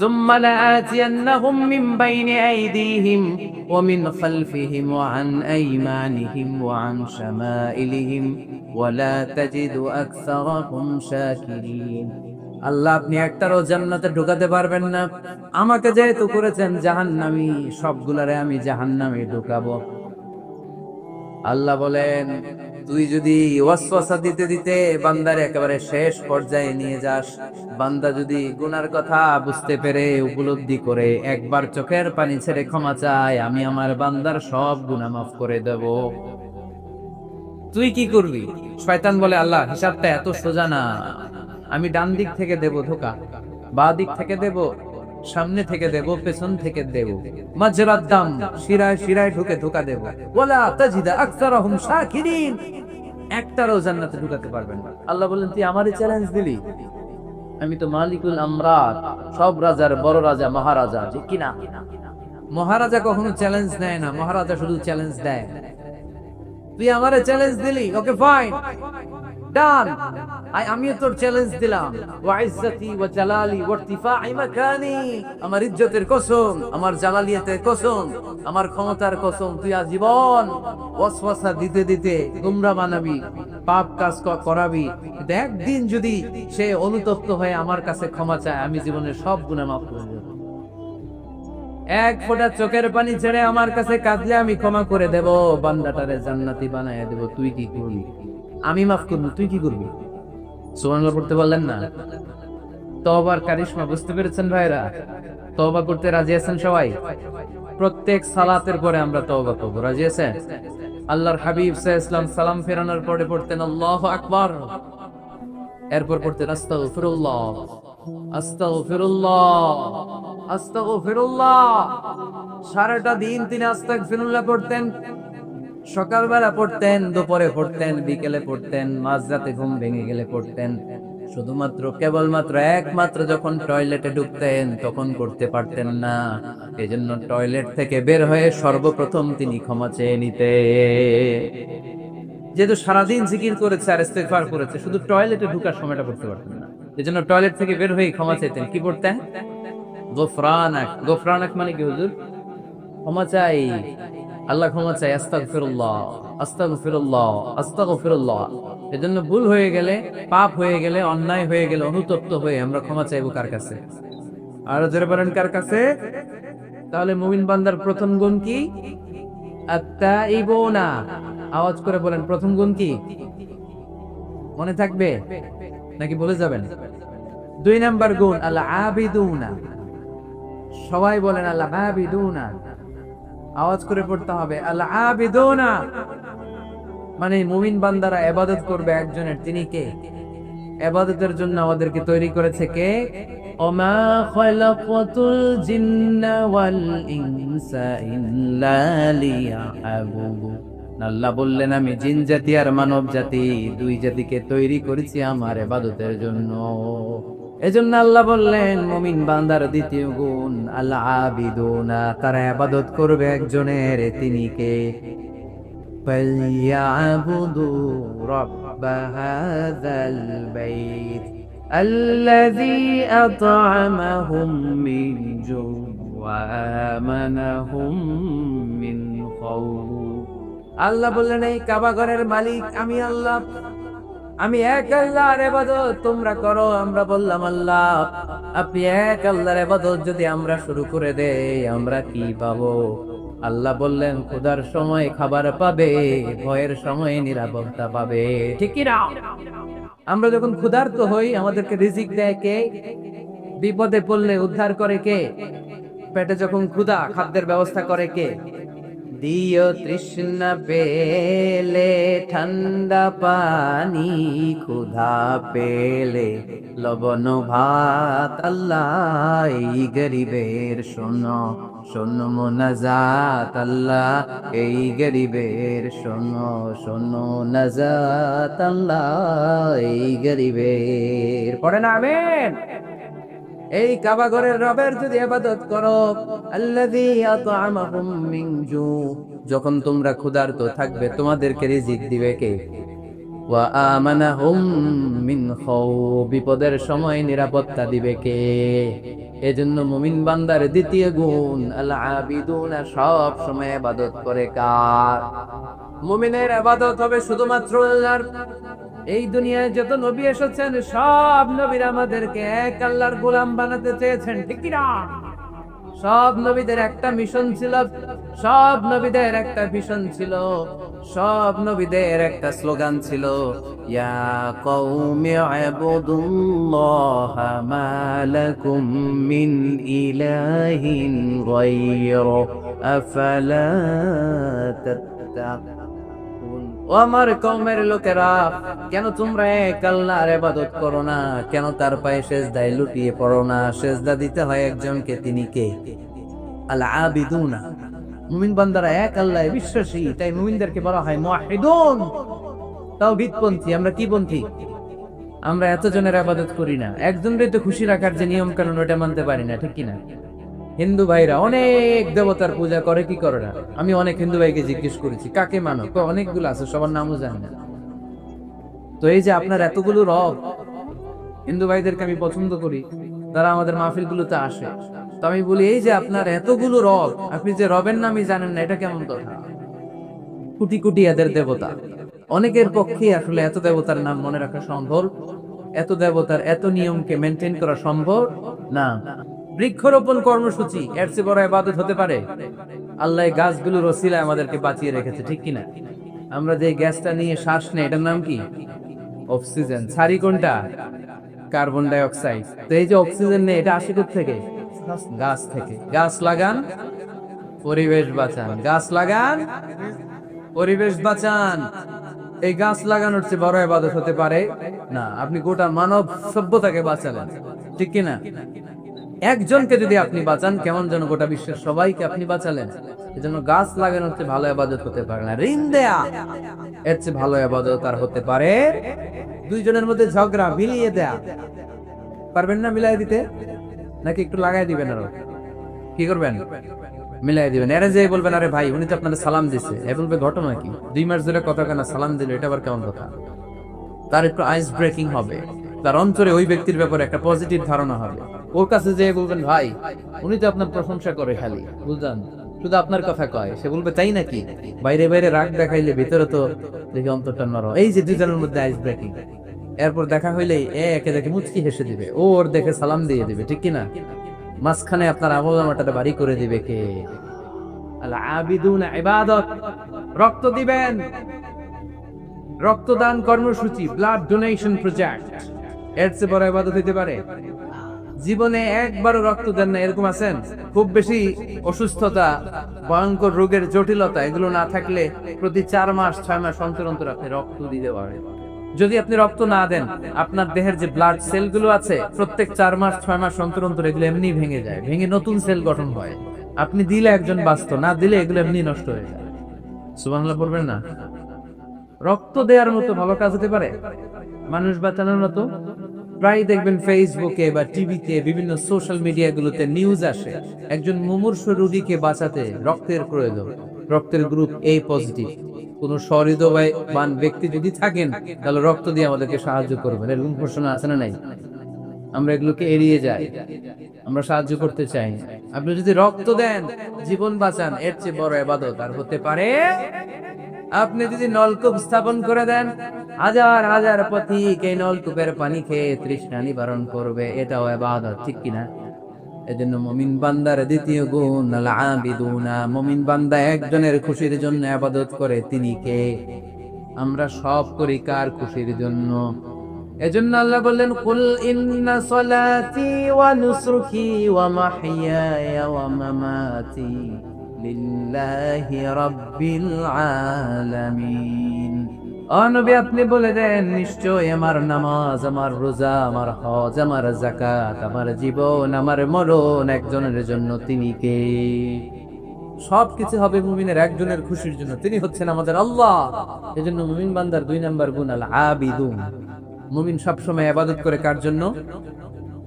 সুম্মা লাআতিয়ান্নাহুম মিন বাইনি আইদিহিম ওয়া মিন খালফিহিম ওয়া আন আইমানিহিম ওয়া আন শামাইলিহিম ওয়া লা তাজিদু আকসারাহুম শাকিরিন। আল্লাহ আপনি একটারও জান্নাতে ঢুকাতে পারবেন না। আমাকে যেহেতু করেছেন জাহান্নামী, সবগুলারে আমি জাহান্নামে ঢুকাবো। আল্লাহ বলেন, তুই যদি ওয়াসওয়াসা দিতে দিতে বান্দার একেবারে শেষ পর্যায়ে নিয়ে যাস, বান্দা যদি গুনার কথা বুঝতে পেরে, উপলব্ধি করে একবার চোখের পানি ছেড়ে ক্ষমা চায়, আমি আমার বান্দার সব গুনাহ মাফ করে দেব। তুই কি করবি? শয়তান বলে, আল্লাহ হিসাবটা এত সোজা না, আমি ডান দিক থেকে দেব ধোকা, বাঁ দিক থেকে দেব, সামনে থেকে দেব, পেছন থেকে দেব, মাজরাদ দাম, শিরায় শিরায় ঢুকে ধোকা দেব। ওয়ালা তাজিদা আকসারাহুম শাকিরিন। একটারও জান্নাতে ঢুকাতে পারবেন না। আল্লাহ বলেন, তুই আমারই চ্যালেঞ্জ দিলি? আমি তো মালিকুল আমরাত, সব রাজার বড় রাজা, মহারাজা, ঠিক কিনা? মহারাজা কখনো চ্যালেঞ্জ নেয় না, মহারাজা শুধু চ্যালেঞ্জ দেয়। তুই আমারে চ্যালেঞ্জ দিলি, ওকে ফাইন, ডান, আমিও তোর চ্যালেঞ্জ দিলাম। ওয়া ইজ্জতি ওয়া জালালি ওয়া ইরতিফা'i মাকানি, আমার ইজ্জতের কসম, আমার জালালিয়াতের কসম, আমার ক্ষমতার কসম, তুই আজীবন ওয়াসওয়াসা দিতে দিতে গোমরাহ বানাবি, পাপ কাজ করাবি। কিন্তু একদিন যদি সে অনুতপ্ত হয়ে আমার কাছে ক্ষমা চায়, আমি জীবনের সব গুনাহ মাফ করে দেব। এক ফোঁটা চোখের পানি ছেড়ে আমার কাছে কাঁদলে আমি ক্ষমা করে দেব, বান্দাটারে জান্নাতি বানায় দেব। তুই কি করবি? আমি মাফ করবো, তুই কি করবি? সুবহানাল্লাহ পড়তে বললেন না? তওবার কারিশমা বুঝতে পেরেছেন ভাইরা? তওবা করতে রাজি আছেন সবাই? প্রত্যেক সালাতের পরে আমরা তওবা করব, রাজি আছেন? আল্লাহর হাবিব সাল্লাল্লাহু আলাইহি ওয়াসাল্লাম সালাম ফেরানোর পরে পড়তেন আল্লাহু আকবার, এরপর পড়তেন আস্তাগফিরুল্লাহ, আস্তাগফিরুল্লাহ, আস্তাগফিরুল্লাহ। সারাটা দিন তিনি আস্তাগফিরুল্লাহ পড়তেন। সকালবেলা পড়তেন, দুপুরে পড়তেন, বিকেলে পড়তেন, মাঝরাতে ঘুম ভেঙে গেলে পড়তেন। শুধুমাত্র কেবলমাত্র একমাত্র যখন টয়লেটে ঢুকতেন তখন করতে পারতেন না, এজন্য টয়লেট থেকে বের হয়ে সর্বপ্রথম তিনি ক্ষমা চেয়ে নিতেন। যেহেতু সারাদিন জিকির করেছে আর ইস্তেগফার করেছে, শুধু টয়লেটে ঢুকার সময়টা করতে পারতেন না, এজন্য টয়লেট থেকে বের হয়ে ক্ষমা চাইতেন। কি পড়তেন? গোফরানাক। গোফরানাক মানে কি হুজুর? ক্ষমা চাই, আল্লাহ ক্ষমা চাই, আস্তাগফিরুল্লাহ, আস্তাগফিরুল্লাহ, আস্তাগফিরুল্লাহ। এজন্য ভুল হয়ে গেলে, পাপ হয়ে গেলে, অন্যায় হয়ে গেলে, অনুতপ্ত হয়ে আমরা ক্ষমা চাইবো কার কাছে? আর জোরে বলেন কার কাছে? তাহলে মুমিন বান্দার প্রথম গুণ কি? আত্তাইবুনা। আওয়াজ করে বলেন, প্রথম গুণ কি? মনে থাকবে নাকি বলে যাবেন? 2 নাম্বার গুণ আল আবিদুনা। সবাই বলেন আল আবিদুনা, আওয়াজ করে পড়তে হবে আল আবিদুনা। মানে মুমিন বান্দারা ইবাদত করবে একজনের, তিনি কে? ইবাদতের জন্য আমাদেরকে তৈরি করেছে কে? ওমা খালাকাতুল জিন্না ওয়াল ইনসা ইল্লা লিয়াবুদুন। আল্লাহ বললেন, আমি জিন জাতি আর মানব জাতি, 2 জাতিকে তৈরি করেছি আমার ইবাদতের জন্য। এজন্য আল্লাহ বললেন মুমিন বান্দার দ্বিতীয় গুণ আল আবিদুনা, তারা ইবাদত করবে একজনের, তিনি কে? ফালইয়াবুদু রাব্ব হাযাল বাইত আল্লাযী আত'আমাহুম মিন জু' ওয়া আমানাহুম মিন খাউফ। আল্লাহ বললেন, এই কাবা ঘরের মালিক আমি আল্লাহ, আমি এক আল্লাহর ইবাদত তোমরা করো। আমরা বললাম, আল্লাহ আপনি এক আল্লাহর ইবাদত যদি আমরা শুরু করে দেই আমরা কি পাবো? আল্লাহ বললেন, ক্ষুধার সময় খাবার পাবে, ভয়ের সময় নিরাপত্তা পাবে। ঠিক কি না? আমরা যখন ক্ষুধার্ত হই আমাদেরকে রিজিক দেয় কে? বিপদে পড়লে উদ্ধার করে কে? পেটে যখন ক্ষুধা, খাদ্যের ব্যবস্থা করে কে? দিও তৃষ্ণা পেলে ঠান্ডা পানি, ক্ষুধা পেলে লবণ ভাত। আল্লাহ এই গরিবের শোনো শোনো মোনাজাত, আল্লাহ এই গরিবের শোনো শোনো নাজাত, আল্লাহ এই গরিবের। পড়েন আমিন। এই কাবা ঘরের রবের যদি ইবাদত করো, আল্লাযী আত'আমাহুম মিন জু', যখন তোমরা ক্ষুধার্ত থাকবে তোমাদেরকে রিজিক দিবে কে? ওয়া আমানাহুম মিন খাউফ, বিপদের সময় নিরাপত্তা দিবে কে? এজন্য মুমিন বান্দার দ্বিতীয় গুণ আল আবিদুনা, সব সময় ইবাদত করে কার? মুমিনের ইবাদত হবে শুধুমাত্র আল্লাহর। এই দুনিয়ায় যত নবী এসেছেন সব নবীরা আমাদেরকে এক আল্লাহর গোলাম বানাতে চেয়েছেন, ঠিক কি না? সব নবীদের একটা মিশন ছিল, সব নবীদের একটা ভিশন ছিল, সব নবীদের একটা স্লোগান ছিল, ইয়া কওমি ইবুদুল্লাহা মা লাকুম মিন ইলাহিন গায়রু আফালা তাত্তাকুন। ও আমার কওমের লোকেরা, কেন তোমরা এক আল্লাহর ইবাদত করো না? কেন তার পায়ে সিজদায় লুটিয়ে পড়ো না? সিজদা দিতে হয় একজনকে, তিনি কে? আল আবিদুনা। মুমিন বান্দারা এক আল্লাহে বিশ্বাসী, তাই মুমিনদেরকে বলা হয় মুওয়াহিদুন, তাওহীদপন্থী। আমরা কি পন্থী? আমরা এতজনের ইবাদত করি না, একজনকে তো খুশি রাখার যে নিয়ম কানুন ওটা মানতে পারি না, ঠিক কি না? হিন্দু ভাইরা অনেক দেবতার পূজা করে, কি করে না? আমি অনেক হিন্দু ভাইকে জিজ্ঞেস করেছি কাকে মানো, অনেকগুলো আছে, সবার নামও জানি না। তো এই যে আপনার এতগুলো রব, হিন্দু ভাইদেরকে আমি পছন্দ করি, তারা আমাদের মাহফিল গুলোতে আসে, তো আমি বলি এই যে আপনার এতগুলো রব, আপনি যে রবের নামই জানেন না, এটা কেমন কথা? কোটি কোটি এদের দেবতা, অনেকের পক্ষে আসলে এত দেবতার নাম মনে রাখা সম্ভব, এত দেবতার এত নিয়মকে মেনটেন করা সম্ভব না। বৃক্ষরোপণ কর্মসূচি এর চেয়ে বড় ইবাদত হতে পারে? আল্লাহ গাছগুলোর ওসিলায় আমাদেরকে বাঁচিয়ে রেখেছে, ঠিক কিনা? আমরা যে গ্যাসটা নিয়ে শ্বাস নেই এটার নাম কি? অক্সিজেন। ছাড়ি কোনটা? Carbon die oxide. তো এই যে অক্সিজেন নেই, এটা আসে কোথা থেকে? গাছ থেকে। গাছ লাগান, পরিবেশ বাঁচান। গাছ লাগান, পরিবেশ বাঁচান। এই গাছ লাগানোর চেয়ে বড় ইবাদত হতে পারে না। আপনি গোটা মানব সভ্যতাকে বাঁচালেন, ঠিক কিনা? একজনকে যদি আপনি বাঁচান, কেমন যেন গোটা বিশ্বের সবাইকে আপনি বাঁচালেন। এজন্য গাছ লাগানোর চেয়ে ভালো ইবাদত হতে পারে না। ঋণ দেয়া এর চেয়ে ভালো ইবাদত আর হতে পারে? দুইজনের মধ্যে ঝগড়া, মিলিয়ে দেয়া পারবেন না মিলাই দিতে? নাকি একটু লাগাই দিবেন? আরো কি করবেন? মিলাই দিবেন। এরা যে বলবেন, আরে ভাই উনি তো আপনাদের সালাম দিছে, এ বলবে ঘটনা কি? 2 মাস ধরে কথা কেনা সালাম দিল, এটা আবার কেমন কথা? তার একটু আইস ব্রেকিং হবে, তার অন্তরে ওই ব্যক্তির ব্যাপারে একটা পজিটিভ ধারণা হবে। ওর কাছে যে বলবেন, ভাই উনি তো আপনার প্রশংসা করে খালি, বুঝলেন, শুধু আপনার কথা কয়। সে বলবে তাই নাকি? বাইরে বাইরে রাগ দেখাইলে ভিতরে তো দেখি অন্তরটা নরম। এই যে দুজনের মধ্যে আইস ব্রেকিং। এরপর দেখা হইলে একে দেখে মুচকি হেসে দিবে, ও ওর দেখে সালাম দিয়ে দিবে, ঠিক কিনা? মাঝখানে আপনার আমলনামাটা ভারী করে দিবে কে? আল আবিদুনা ইবাদত। রক্ত দিবেন, রক্তদান কর্মসূচি, ব্লাড ডোনেশন প্রজেক্ট, এর চেয়ে বড় ইবাদত হতে পারে? জীবনে একবারও রক্ত দেন না এরকম আছেন? খুব বেশি অসুস্থতা, ভয়ঙ্কর রোগের জটিলতা এগুলো না থাকলে প্রতি 4 মাস 6 মাস অন্তর অন্তর আপনি রক্ত দিতে পারেন। যদি আপনি রক্ত না দেন, আপনার দেহের যে ব্লাড সেল গুলো আছে প্রত্যেক 4 মাস 6 মাস অন্তর অন্তর এগুলো এমনি ভেঙে যায়, ভেঙে নতুন সেল গঠন হয়। আপনি দিলে একজন বাঁচত, না দিলে এগুলো এমনি নষ্ট হয়ে যায়। সুবহানাল্লাহ বলবেন না? রক্ত দেওয়ার মতো ভালো কাজ হতে পারে? মানুষ বাঁচানোর মতো? প্রায় দেখবেন ফেসবুকে বা টিভিতে, বিভিন্ন সোশ্যাল মিডিয়া গুলোতে নিউজ আসে, একজন মুমূর্ষু রোগীকে বাঁচাতে রক্তের প্রয়োজন, রক্তের গ্রুপ এ পজিটিভ। কোন সহৃদয়বান ব্যক্তি যদি থাকেন, তাহলে রক্ত দিয়ে আমাদেরকে সাহায্য করবেন, এরকম ঘোষণা আছে না নাই? আমরা এগুলোকে এড়িয়ে যাই, আমরা সাহায্য করতে চাই। আপনি যদি রক্ত দেন, জীবন বাঁচান, এর চেয়ে বড় ইবাদত আর হতে পারে? আপনি যদি নলকূপ স্থাপন করে দেন, হাজার হাজার পথিক এই নলকূপের পানি খেয়ে তৃষ্ণা নিবারণ করবে, এটাও ইবাদত, ঠিক কিনা? এজন্য মুমিন বান্দার দ্বিতীয় গুণ আল আবিদুনা। মুমিন বান্দা একজনের খুশির জন্য ইবাদত করে, তিনি কে? আমরা সব করি কার খুশির জন্য? এজন্য আল্লাহ বললেন, কুল ইন্না সলাতি ওয়া নুসুকি ওয়া মাহইয়ায়া ওয়া মামাতি লিল্লাহি রাব্বিল আলামিন। ও নবী, আপনি বলে দেন, নিশ্চয় আমার নামাজ, আমার রোজা, আমার হজ, আমার যাকাত, আমার জীবন, আমার মরণ একজনের জন্য, তিনি কে? সবকিছু হবে মুমিনের একজনের খুশির জন্য, তিনি হচ্ছেন আমাদের আল্লাহ। এজন্য মুমিন বান্দার 2 নাম্বার গুণ আল আবিদুন। মুমিন সবসময় ইবাদত করে কার জন্য?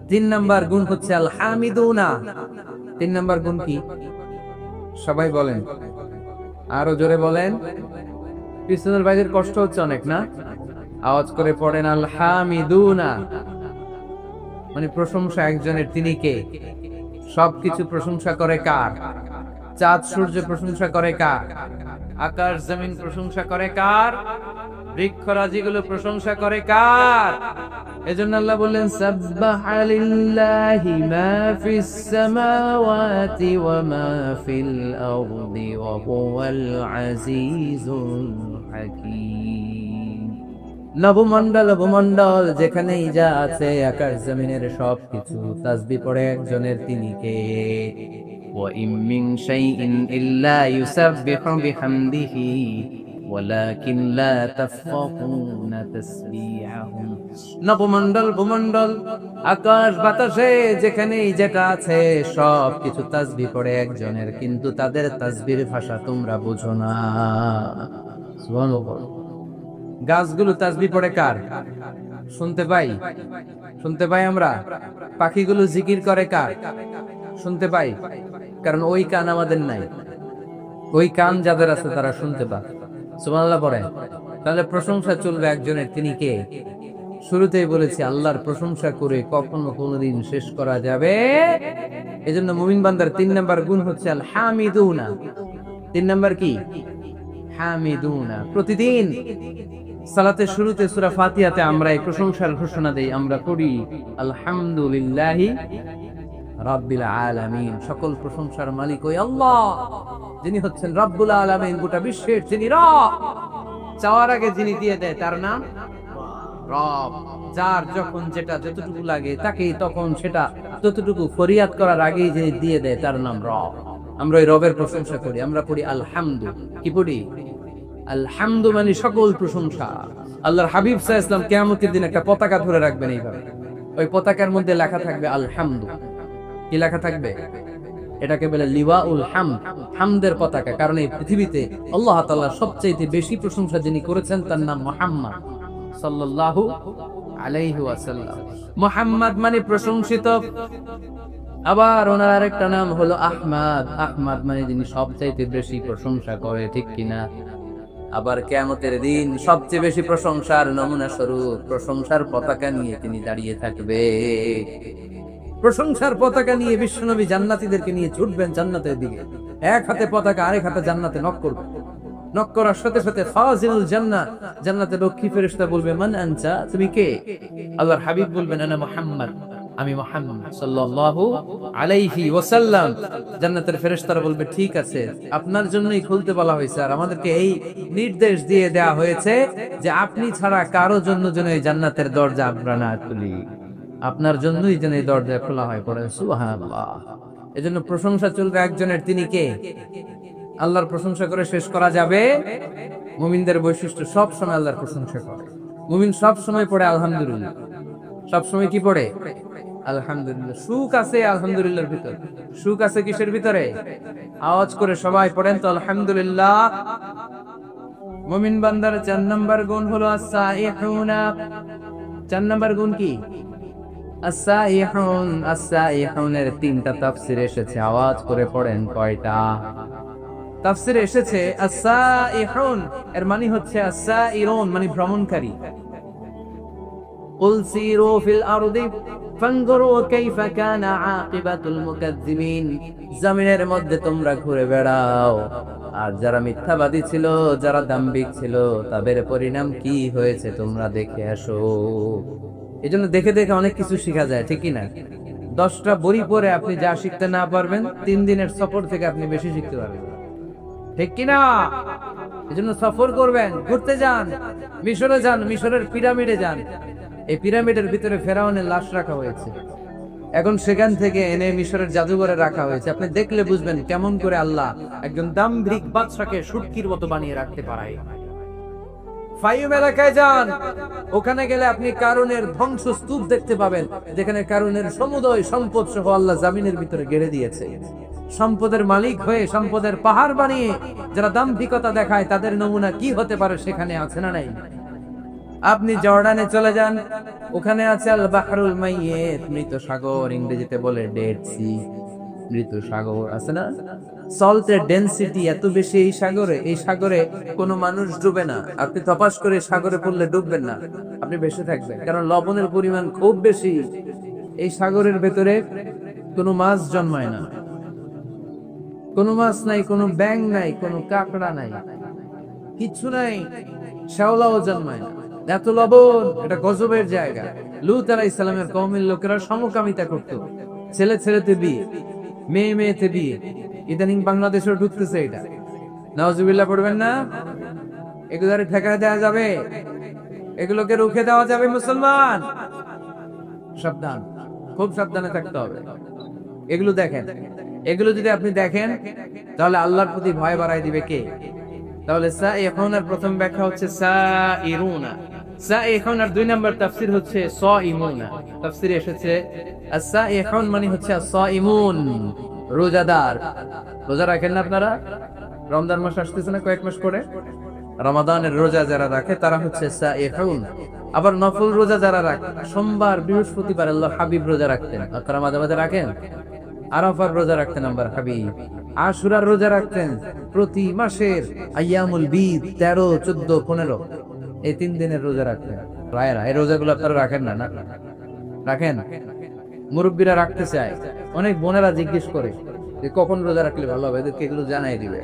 3 নাম্বার গুণ হচ্ছে আল হামিদুনা। 3 নাম্বার গুণ কি? সবাই বলেন, আরো জোরে বলেন। পিছনের বাইরের কষ্ট হচ্ছে অনেক না? আওয়াজ করে পড়েন, আল হামিদুনা। মানে প্রশংসা একজনের, তিনি কে? সবকিছু প্রশংসা করে কার? চাঁদ সূর্য প্রশংসা করে কার? আকাশ জমিন প্রশংসা করে কার? বৃক্ষরাজিগুলো প্রশংসা করে কার? এজন্য আল্লাহ বললেন, সাব্বাহা লিল্লাহি মা ফিস সামাওয়াতি ওয়া মা ফিল আরদি ওয়া হুয়াল আজিজুল হাকীম। নবমণ্ডল যেখানেই যা আছে, আকাশ জমিনের সবকিছু তাসবিহ পড়ে একজনের, তিনি কে? ওয়া ইম মিন শাইইন ইল্লা ইউসাব্বিহু বিহামদিহি ওয়ালাকিন লা তাফকাহুনা তাসবিহাহুম। নবমণ্ডল, ভূমণ্ডল, আকাশ বাতাসে যেখানেই যেটা আছে সবকিছু তাসবিহ পড়ে একজনের, কিন্তু তাদের তাসবির ভাষা তোমরা বুঝো না। সুবহানাল্লাহ। গাছগুলো তাসবিহ পড়ে কার? শুনতে পাই, শুনতে পাই আমরা। পাখিগুলো জিকির করে কার? শুনতে পাই, কারণ ওই কান আমাদের নাই। ওই কান যাদের আছে তারা শুনতে পায়। সুবহানাল্লাহ পড়ে। তাহলে প্রশংসা চলবে একজনের, তিনি কে? শুরুতেই বলেছি, আল্লাহর প্রশংসা করে কখনো কোনোদিন শেষ করা যাবে। এজন্য মুমিন বান্দার 3 নাম্বার গুণ হচ্ছে আল হামিদুনা। 3 নাম্বার কি? হামিদুনা। প্রতিদিন সালাতের শুরুতে সূরা ফাতিহাতে আমরা এই প্রশংসার ঘোষণা দেই, আমরা করি আলহামদুলিল্লাহি রাব্বিল আলামিন, সকল প্রশংসার মালিক ওই আল্লাহ, যিনি হচ্ছেন রাব্বুল আলামিন, গোটা বিশ্বের যিনি রব। চাওয়ার আগে যিনি দিয়ে দেয় তার নাম রব। যার যখন যেটা যতটুকু লাগে তাকেই তখন সেটা ততটুকু ফরিয়াদ করার আগেই যে দিয়ে দেয় তার নাম রব। আমরা ওই রবের প্রশংসা করি, আমরা পড়ি আলহামদু। কি পড়ি? আলহামদু মানে সকল প্রশংসা। আল্লাহর হাবিব সাল্লাল্লাহু আলাইহি ওয়াসাল্লাম কিয়ামতের দিন একটা পতাকা ধরে রাখবেন এইভাবে, ওই পতাকার মধ্যে লেখা থাকবে আলহামদু। কি লেখা থাকবে? এটাকে বলে লিওয়াউল হামদ, হামদের পতাকা। কারণ এই পৃথিবীতে আল্লাহ তাআলা সবচেয়ে বেশি প্রশংসা যিনি করেছেন তার নাম মুহাম্মদ সাল্লাল্লাহু আলাইহি ওয়াসাল্লাম। মুহাম্মদ মানে প্রশংসিত। আবার ওনার আরেকটা নাম হলো আহমদ, আহমদ মানে যিনি সবচেয়ে বেশি প্রশংসা করে, ঠিক কিনা? আবার কিয়ামতের দিন সবচেয়ে বেশি প্রশংসার নমুনা স্বরূপ প্রশংসার পতাকা নিয়ে তিনি দাঁড়িয়ে থাকবে। প্রশংসার পতাকা নিয়ে বিশ্বনবী জান্নাতীদেরকে নিয়ে ছুটবেন জান্নাতের দিকে। এক হাতে পতাকা, আরেক হাতে জান্নাতে নক করবে। নক করার সাথে সাথে ফাজিলুল জান্নাহ, জান্নাতের রক্ষী ফেরেশতা বলবে মান আনতা, তুমি কে? আল্লাহর হাবিব বলবেন আনা মুহাম্মদ, আমি মুহাম্মদ সাল্লাল্লাহু আলাইহি ওয়াসাল্লাম। জান্নাতের ফেরেশতারা বলবে ঠিক আছে, আপনার জন্যই খুলতে বলা হয়েছে, আর আমাদেরকে এই নির্দেশ দিয়ে দেয়া হয়েছে যে আপনি ছাড়া কারো জন্য যেন এই জান্নাতের দরজা আমরা না খুলি, আপনার জন্যই যেন এই দরজা খোলা হয়। পড়েন সুবহানাল্লাহ। এজন্য প্রশংসা চলবে একজনের, তিনি কে? আল্লাহর প্রশংসা করে শেষ করা যাবে? মুমিনদের বৈশিষ্ট্য সব সময় আল্লাহর প্রশংসা করে। মুমিন সব সময় পড়ে আলহামদুলিল্লাহ। সব সময় কি পড়ে? আলহামদুলিল্লাহ। সুখ আছে আলহামদুলিল্লাহর ভিতর। সুখ আছে কিসের ভিতরে? আওয়াজ করে সবাই পড়েন তো আলহামদুলিল্লাহ। মুমিন বান্দার 4 নম্বর গুণ হলো as-সাইহুনা। 4 নম্বর গুণ কি? as-সাইহুন। as-সাইহুনের 3টা তাফসীর এসেছে, আওয়াজ করে পড়েন কয়টা? তাফসীরে এসেছে as-সাইহুন এর মানে হচ্ছে as-সাইরুন মানে ভ্রমণকারী। কুল সিরু ফিল আরদি ফানজুরু কাইফা কানা আকিবাতুল মুকাজ্জিবিন। জমিনের মধ্যে তোমরা ঘুরে বেড়াও, আর যারা মিথ্যাবাদী ছিল, যারা দাম্ভিক ছিল, তাদের পরিণাম কি হয়েছে তোমরা দেখে আসো। এজন্য দেখে দেখে অনেক কিছু শেখা যায়, ঠিক কি না? 10টা বই পড়ে আপনি যা শিখতে না পারবেন, 3 দিনের সফর থেকে আপনি বেশি শিখতে পারবেন, ঠিক কিনা? এজন্য সফর করবেন, ঘুরতে যান, মিশরে যান, মিশরের পিরামিডে যান। এই পিরামিডের ভিতরে ফেরাউনের লাশ রাখা হয়েছে, এখন সেখান থেকে এনে মিশরের জাদুঘরে রাখা হয়েছে। আপনি দেখলে বুঝবেন কেমন করে আল্লাহ একজন দাম্ভিক বাদশাকে শুটকির মতো বানিয়ে রাখতে পারে। ফাইম এলাকায় যান, ওখানে গেলে আপনি কারুনের ধ্বংসস্তূপ দেখতে পাবেন, যেখানে কারুনের সমুদয় সম্পদ সহ আল্লাহ জামিনের ভিতরে গেড়ে দিয়েছে। সম্পদের মালিক হয়ে সম্পদের পাহাড় বানিয়ে যারা দাম্ভিকতা দেখায়, তাদের নমুনা কি হতে পারে সেখানে আছে না নাই? আপনি জর্ডানে চলে যান, ওখানে আছে আল বাহরুল মাইয়িত, মৃত সাগর, ইংরেজিতে বলে ডেড সি, মৃত সাগর আছে না? সল্টের ডেনসিটি এত বেশি এই সাগরে, এই সাগরে কোনো মানুষ ডুবে না। আপনি তপাস করে সাগরে পড়লে ডুববেন না, আপনি বেঁচে থাকবেন, কারণ লবণের পরিমাণ খুব বেশি। এই সাগরের ভেতরে কোনো মাছ জন্মায় না, কোনো মাছ নাই, কোনো ব্যাঙ নাই, কোনো কাঁকড়া নাই, কিচ্ছু নাই, শ্যাওলাও জন্মায় না। এত লবণ, এটা গজবের জায়গা। লূত আলাইহিস সালামের কওমের লোকেরা সমকামিতা করত, ছেলে ছেলেতে বিয়ে, মেয়ে মেয়েতে বিয়ে। ইদানিং বাংলাদেশেও ঢুকতেছে এটা, নাউজুবিল্লাহ পড়বেন না? এগুলোর ঠেকা দেওয়া যাবে, এগুলোকে রুখে দেওয়া যাবে? মুসলমান সাবধান, খুব সাবধানে থাকতে হবে। এগুলো দেখেন, এগুলো যদি আপনি দেখেন তাহলে আল্লাহর প্রতি ভয় বাড়াই দিবে কে? তাহলে সাইহুনের প্রথম ব্যাখ্যা হচ্ছে সাইরুনা, সাইহুনের 2 নম্বর তাফসীর হচ্ছে সাইমুনা। তাফসীরে এসেছে as-সাইহুন মানে হচ্ছে as-সাইমুন, রোজাদার। রোজা রাখেন না আপনারা? রমজান মাস আসতেছে না কয়েক মাস করে, রমাদানের রোজা যারা রাখে তারা হচ্ছে সাইহুন। আবার নফল রোজা যারা রাখে, সোমবার বৃহস্পতিবার আল্লাহর হাবিব রোজা রাখতেন, আপনারা মাঝে মাঝে রাখেন। আরাফার রোজা রাখতেন আল্লাহর হাবিব, আশুরার রোজা রাখতেন। প্রতি মাসের আইয়ামুল বীদ 13, 14, 15 এই 3 দিনের রোজা রাখতেন রায়রা। এই রোজাগুলো আপনারা রাখেন না? না রাখেন? মুরব্বীরা রাখতে চায়, অনেক বোনেরা জিজ্ঞেস করে যে কখন রোজা রাখলে ভালো হবে, এদেরকে এগুলো জানাই দিবে।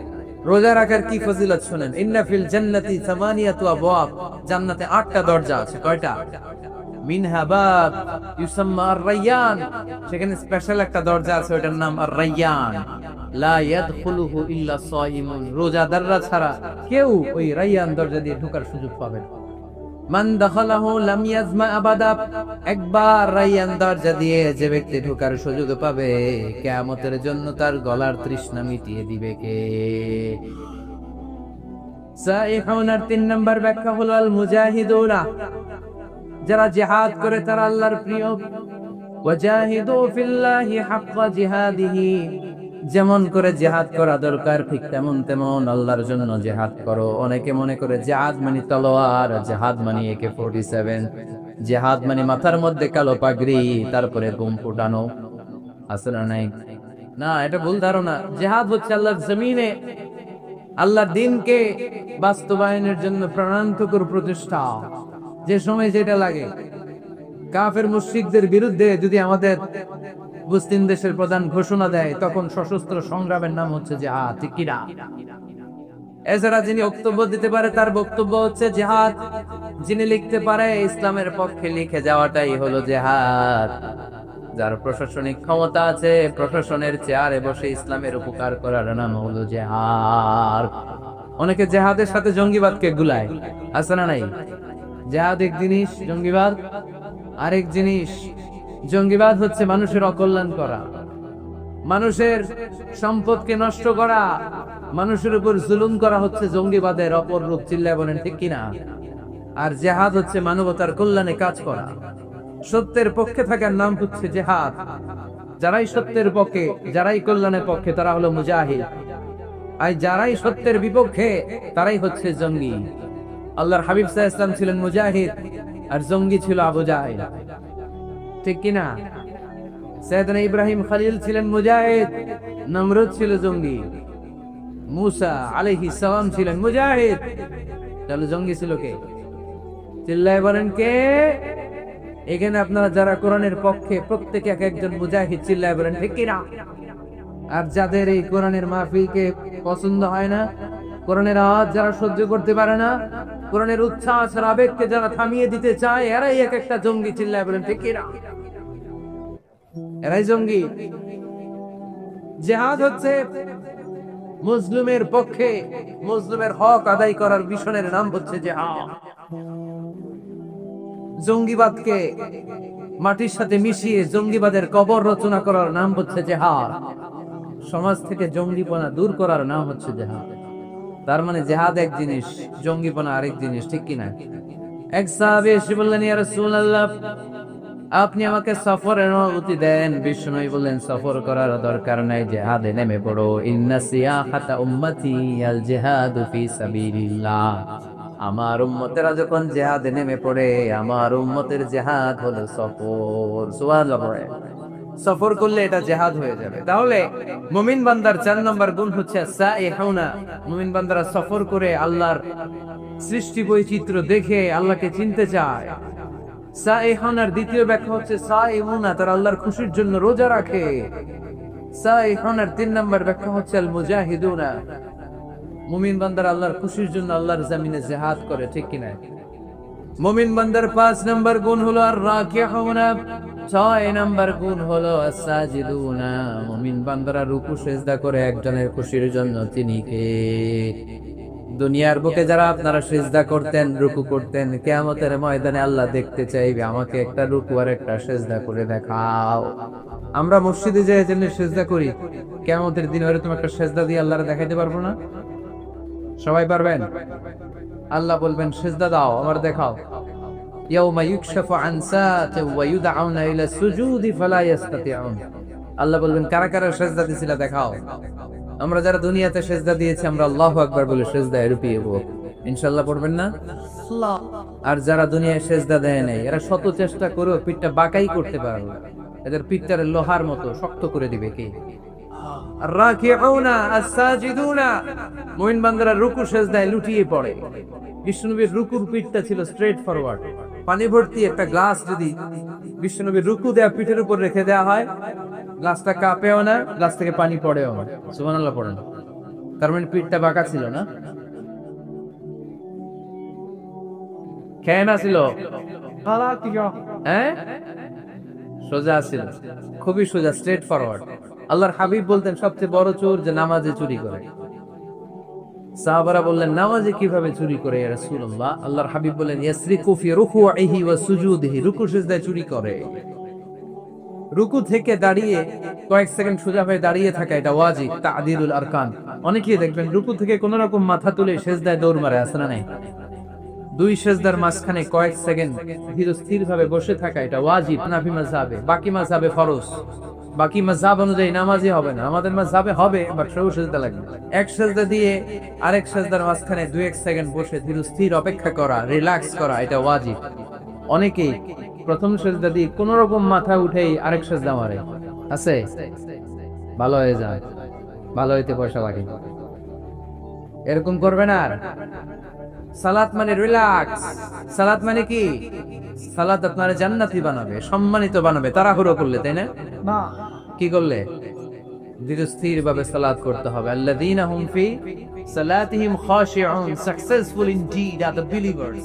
রোজা রাখার কি ফজিলত শুনেন। ইন্না ফিল জান্নাতি 8 আবওয়াব, জান্নাতে 8টা দরজা আছে। কয়টা? মিনহা বাব ইউসাম্মা আর-রায়্যান, সেখানে স্পেশাল একটা দরজা আছে, ওটার নাম আর-রায়্যান। লা ইয়াদখুলুহু ইল্লা সায়িমুন, রোজাদাররা ছাড়া কেউ ওই রায়্যান দরজা দিয়ে ঢোকার সুযোগ পাবে না। মান দাখালাহু লাম ইয়াজমা আবাদা, একবার রায়্যান দরজা দিয়ে যে ব্যক্তি ঢোকার সুযোগ পাবে, কিয়ামতের জন্য তার গলার তৃষ্ণা মিটিয়ে দিবে কে? সাইহুনার 3 নম্বর ব্যাখ্যা হলো আল মুজাহিদুনা, যারা জিহাদ করে তারা আল্লাহর প্রিয়। ওয়াজাহিদু ফিল্লাহি হাক্কা জিহাদিহি, যেমন করে জিহাদ করা দরকার ঠিক তেমন আল্লাহর জন্য জিহাদ করো। অনেকে মনে করে জিহাদ মানে তলোয়ার, জিহাদ মানে AK-47, জিহাদ মানে মাথার মধ্যে কালো পাগড়ি, তারপরে বোম ফুটানো। আসলে নাই, না, এটা ভুল ধারণা। জিহাদ হচ্ছে আল্লাহর জমিনে আল্লাহর দ্বীনকে বাস্তবায়নের জন্য প্রাণান্তকর প্রচেষ্টা। যে সময় যেটা লাগে, কাফের মুশরিকদের বিরুদ্ধে যদি আমাদের মুসলিম দেশের প্রধান ঘোষণা দেয়, তখন সশস্ত্র সংগ্রামের নাম হচ্ছে জিহাদ, ঠিক কি না? এছাড়া যিনি বক্তব্য দিতে পারে তার বক্তব্য হচ্ছে জিহাদ, যিনি লিখতে পারে ইসলামের পক্ষে লিখে যাওয়াটাই হলো জিহাদ। যার প্রশাসনিক ক্ষমতা আছে, প্রশাসনের চেয়ারে বসে ইসলামের উপকার করার নাম হলো জিহাদ। অনেকে জিহাদের সাথে জঙ্গিবাদকে গুলায়, আছে না নাই? জিহাদ এক জিনিস, জঙ্গিবাদ আরেক জিনিস। জঙ্গিবাদ হচ্ছে মানুষের অকল্যাণ করা, মানুষের সম্পদকে নষ্ট করা, মানুষের উপর জুলুম করা হচ্ছে জঙ্গিবাদের অপর রূপ। চিল্লায় বলেন ঠিক কিনা? আর জিহাদ হচ্ছে মানবতার কল্যাণে কাজ করা, সত্যের পক্ষে থাকার নাম হচ্ছে জিহাদ। যারাই সত্যের পক্ষে, যারাই কল্যাণের পক্ষে, তারা হলো মুজাহিদ। আর যারাই সত্যের বিপক্ষে, তারাই হচ্ছে জঙ্গি। আল্লাহর হাবিব সাল্লাল্লাহু আলাইহি ওয়াসাল্লাম ছিলেন মুজাহিদ, আর জঙ্গি ছিল আবু জাহেল, ঠিক কিনা? সাইয়েদনা ইব্রাহিম খলিল ছিলেন মুজাহিদ, নমরুদ ছিল জঙ্গি। মুসা আলাইহিস সালাম ছিলেন মুজাহিদ, তাহলে জঙ্গি ছিল কে? চিল্লায় বলেন কে? এখানে আপনারা যারা কোরআনের পক্ষে, প্রত্যেকে এক একজন মুজাহিদ। চিল্লায় বলেন ঠিক কিনা? আর যাদের এই কোরআনের মাহফিলকে পছন্দ হয় না, কোরআনের আওয়াজ যারা সহ্য করতে পারে না, কোরআনের উচ্ছ্বাস আর আবেগকে যারা থামিয়ে দিতে চায়, এরাই এক একটা জঙ্গি। চিল্লায় বলেন ঠিক কিনা? এরাই জঙ্গি। জিহাদ হচ্ছে মুসলিমের পক্ষে, মুসলিমের হক আদায় করার মিশনের নাম হচ্ছে জিহাদ। জঙ্গিবাদকে মাটির সাথে মিশিয়ে জঙ্গিবাদের কবর রচনা করার নাম হচ্ছে জিহাদ। সমাজ থেকে জঙ্গিপনা দূর করার নাম হচ্ছে জিহাদ। তার মানে জিহাদ এক জিনিস, জঙ্গিপনা আরেক জিনিস, ঠিক কিনা? এক সাহাবী এসে বললেন, ইয়া রাসূলুল্লাহ, আপনি আমাকে সফরের অনুমতি দেন। বিষ্ণু বললেন, সফর করার দরকার নাই, জিহাদে নেমে পড়ো। ইন্না সিয়াহাতা উম্মতি আল জিহাদু ফি সাবিলিল্লাহ, আমার উম্মতেরা যখন জিহাদে নেমে পড়ে, আমার উম্মতের জিহাদ হলো সফর। সুবহানাল্লাহ। সফর করলে এটা জিহাদ হয়ে যাবে। তাহলে মুমিন বান্দার 4 নম্বর গুণ হচ্ছে সাইহুনা। মুমিন বান্দারা সফর করে আল্লাহর সৃষ্টি বৈচিত্র্য দেখে আল্লাহকে চিনতে চায়। সাইহুনার দ্বিতীয় ব্যাখ্যা হচ্ছে সাইমুনা, তারা আল্লাহর খুশির জন্য রোজা রাখে। সাইহুনার 3 নম্বর ব্যাখ্যা হচ্ছে আল মুজাহিদুনা, মুমিন বান্দারা আল্লাহর খুশির জন্য আল্লাহর জমিনে জিহাদ করে, ঠিক কিনা? মুমিন বান্দার 5 নম্বর গুণ হলো আর রাকিহুনা, 6 নম্বর গুণ হলো আস-সাজিদুনা, মুমিন বান্দারা রুকু সিজদা করে একজনের খুশির জন্য। তিনি কে? দুনিয়ার বুকে যারা আপনারা সিজদা করতেন, রুকু করতেন, কিয়ামতের ময়দানে আল্লাহ দেখতে চাইবে, আমাকে একটা রুকু আর একটা সিজদা করে দেখাও। আমরা মসজিদে যে জন্য সিজদা করি, কিয়ামতের দিন এরকম একটা সিজদা দিয়ে আল্লাহরে দেখাইতে পারবো না? সবাই পারবেন? আল্লাহ বলবেন, সিজদা দাও, আমার দেখাও। ইয়াউমা ইউকশাফু আন সাত ওয়া ইউদআউনা ইলা সুজুদি ফালা ইস্তাতিউন। আল্লাহ বলবেন, কারা কারা সিজদা দিছিলা দেখাও। আমরা যারা দুনিয়াতে সিজদা দিয়েছি, আমরা আল্লাহু আকবার বলে সিজদায় রুপিয়েব, ইনশাআল্লাহ পড়বেন না? আর যারা দুনিয়ায় সিজদা দেয় নাই, এরা শত চেষ্টা করেও পিঠটা বাঁকাই করতে পারবে না। এদের পিঠটারে লোহার মতো শক্ত করে দিবে কে? রাকিউনা আস-সাজিদুনা, মুমিন বান্দারা রুকু সিজদায় লুটিয়ে পড়ে। বিশ্বনবীর রুকুর পিঠটা ছিল স্ট্রেট ফরওয়ার্ড। পানি ভর্তি একটা গ্লাস যদি বিশ্বনবীর রুকু দেয়া পিঠের উপর রেখে দেওয়া হয়, গ্লাসটা কাঁপেও না, গ্লাস থেকে পানি পড়েও না। সুবহানাল্লাহ পড়েন। তার মানে পিঠটা বাঁকা ছিল না, খেয়ে না ছিল। হ্যাঁ, সোজা ছিল, খুবই সোজা, স্ট্রেট ফরওয়ার্ড। আল্লাহর হাবিব বলতেন সবচেয়ে বড় চোর যে নামাজে চুরি করে। সাহাবারা বললেন নামাজে কিভাবে চুরি করে ইয়া রাসূলুল্লাহ? আল্লাহর হাবিব বললেন ইয়াসরিকু ফি রুকুইহি ওয়া সুজুদিহি, রুকু সিজদায় চুরি করে। রুকু থেকে দাঁড়িয়ে কয়েক সেকেন্ড সোজা হয়ে দাঁড়িয়ে থাকা এটা ওয়াজিব, তা'দিলুল আরকান। অনেকেই দেখবেন রুকু থেকে কোন রকম মাথা তুলে সিজদায় দৌড় মারে, আছে না নাই? দুই সিজদার মাঝখানে কয়েক সেকেন্ড স্থির ভাবে বসে থাকা এটা ওয়াজিব হানাফি মাযহাবে, বাকি মাযহাবে ফরজ। বাকি মাযহাব অনুযায়ী নামাজই হবে না, আমাদের মাযহাবে হবে, বাট সরু সিজদা লাগবে। এক সিজদা দিয়ে আরেক সিজদার মাঝখানে 2-1 সেকেন্ড বসে স্থির অপেক্ষা করা, রিল্যাক্স করা এটা ওয়াজিব। অনেকেই প্রথম সিজদা দিয়ে কোন রকম মাথা উঠেই আরেক সিজদা মারে, আছে? ভালো হয়ে যায়, ভালো হইতে পয়সা লাগে, এরকম করবে না। আর সালাত মানে রিল্যাক্স। সালাত মানে কি? সালাত আপনারে জান্নাতি বানাবে, সম্মানিত বানাবে। তাড়াহুড়ো করলে, তাই না? কি করলে? ধীরস্থির ভাবে সালাত করতে হবে। আল্লাযীনা হুম ফি সালাতিহিম খাশিউন, successful indeed are the believers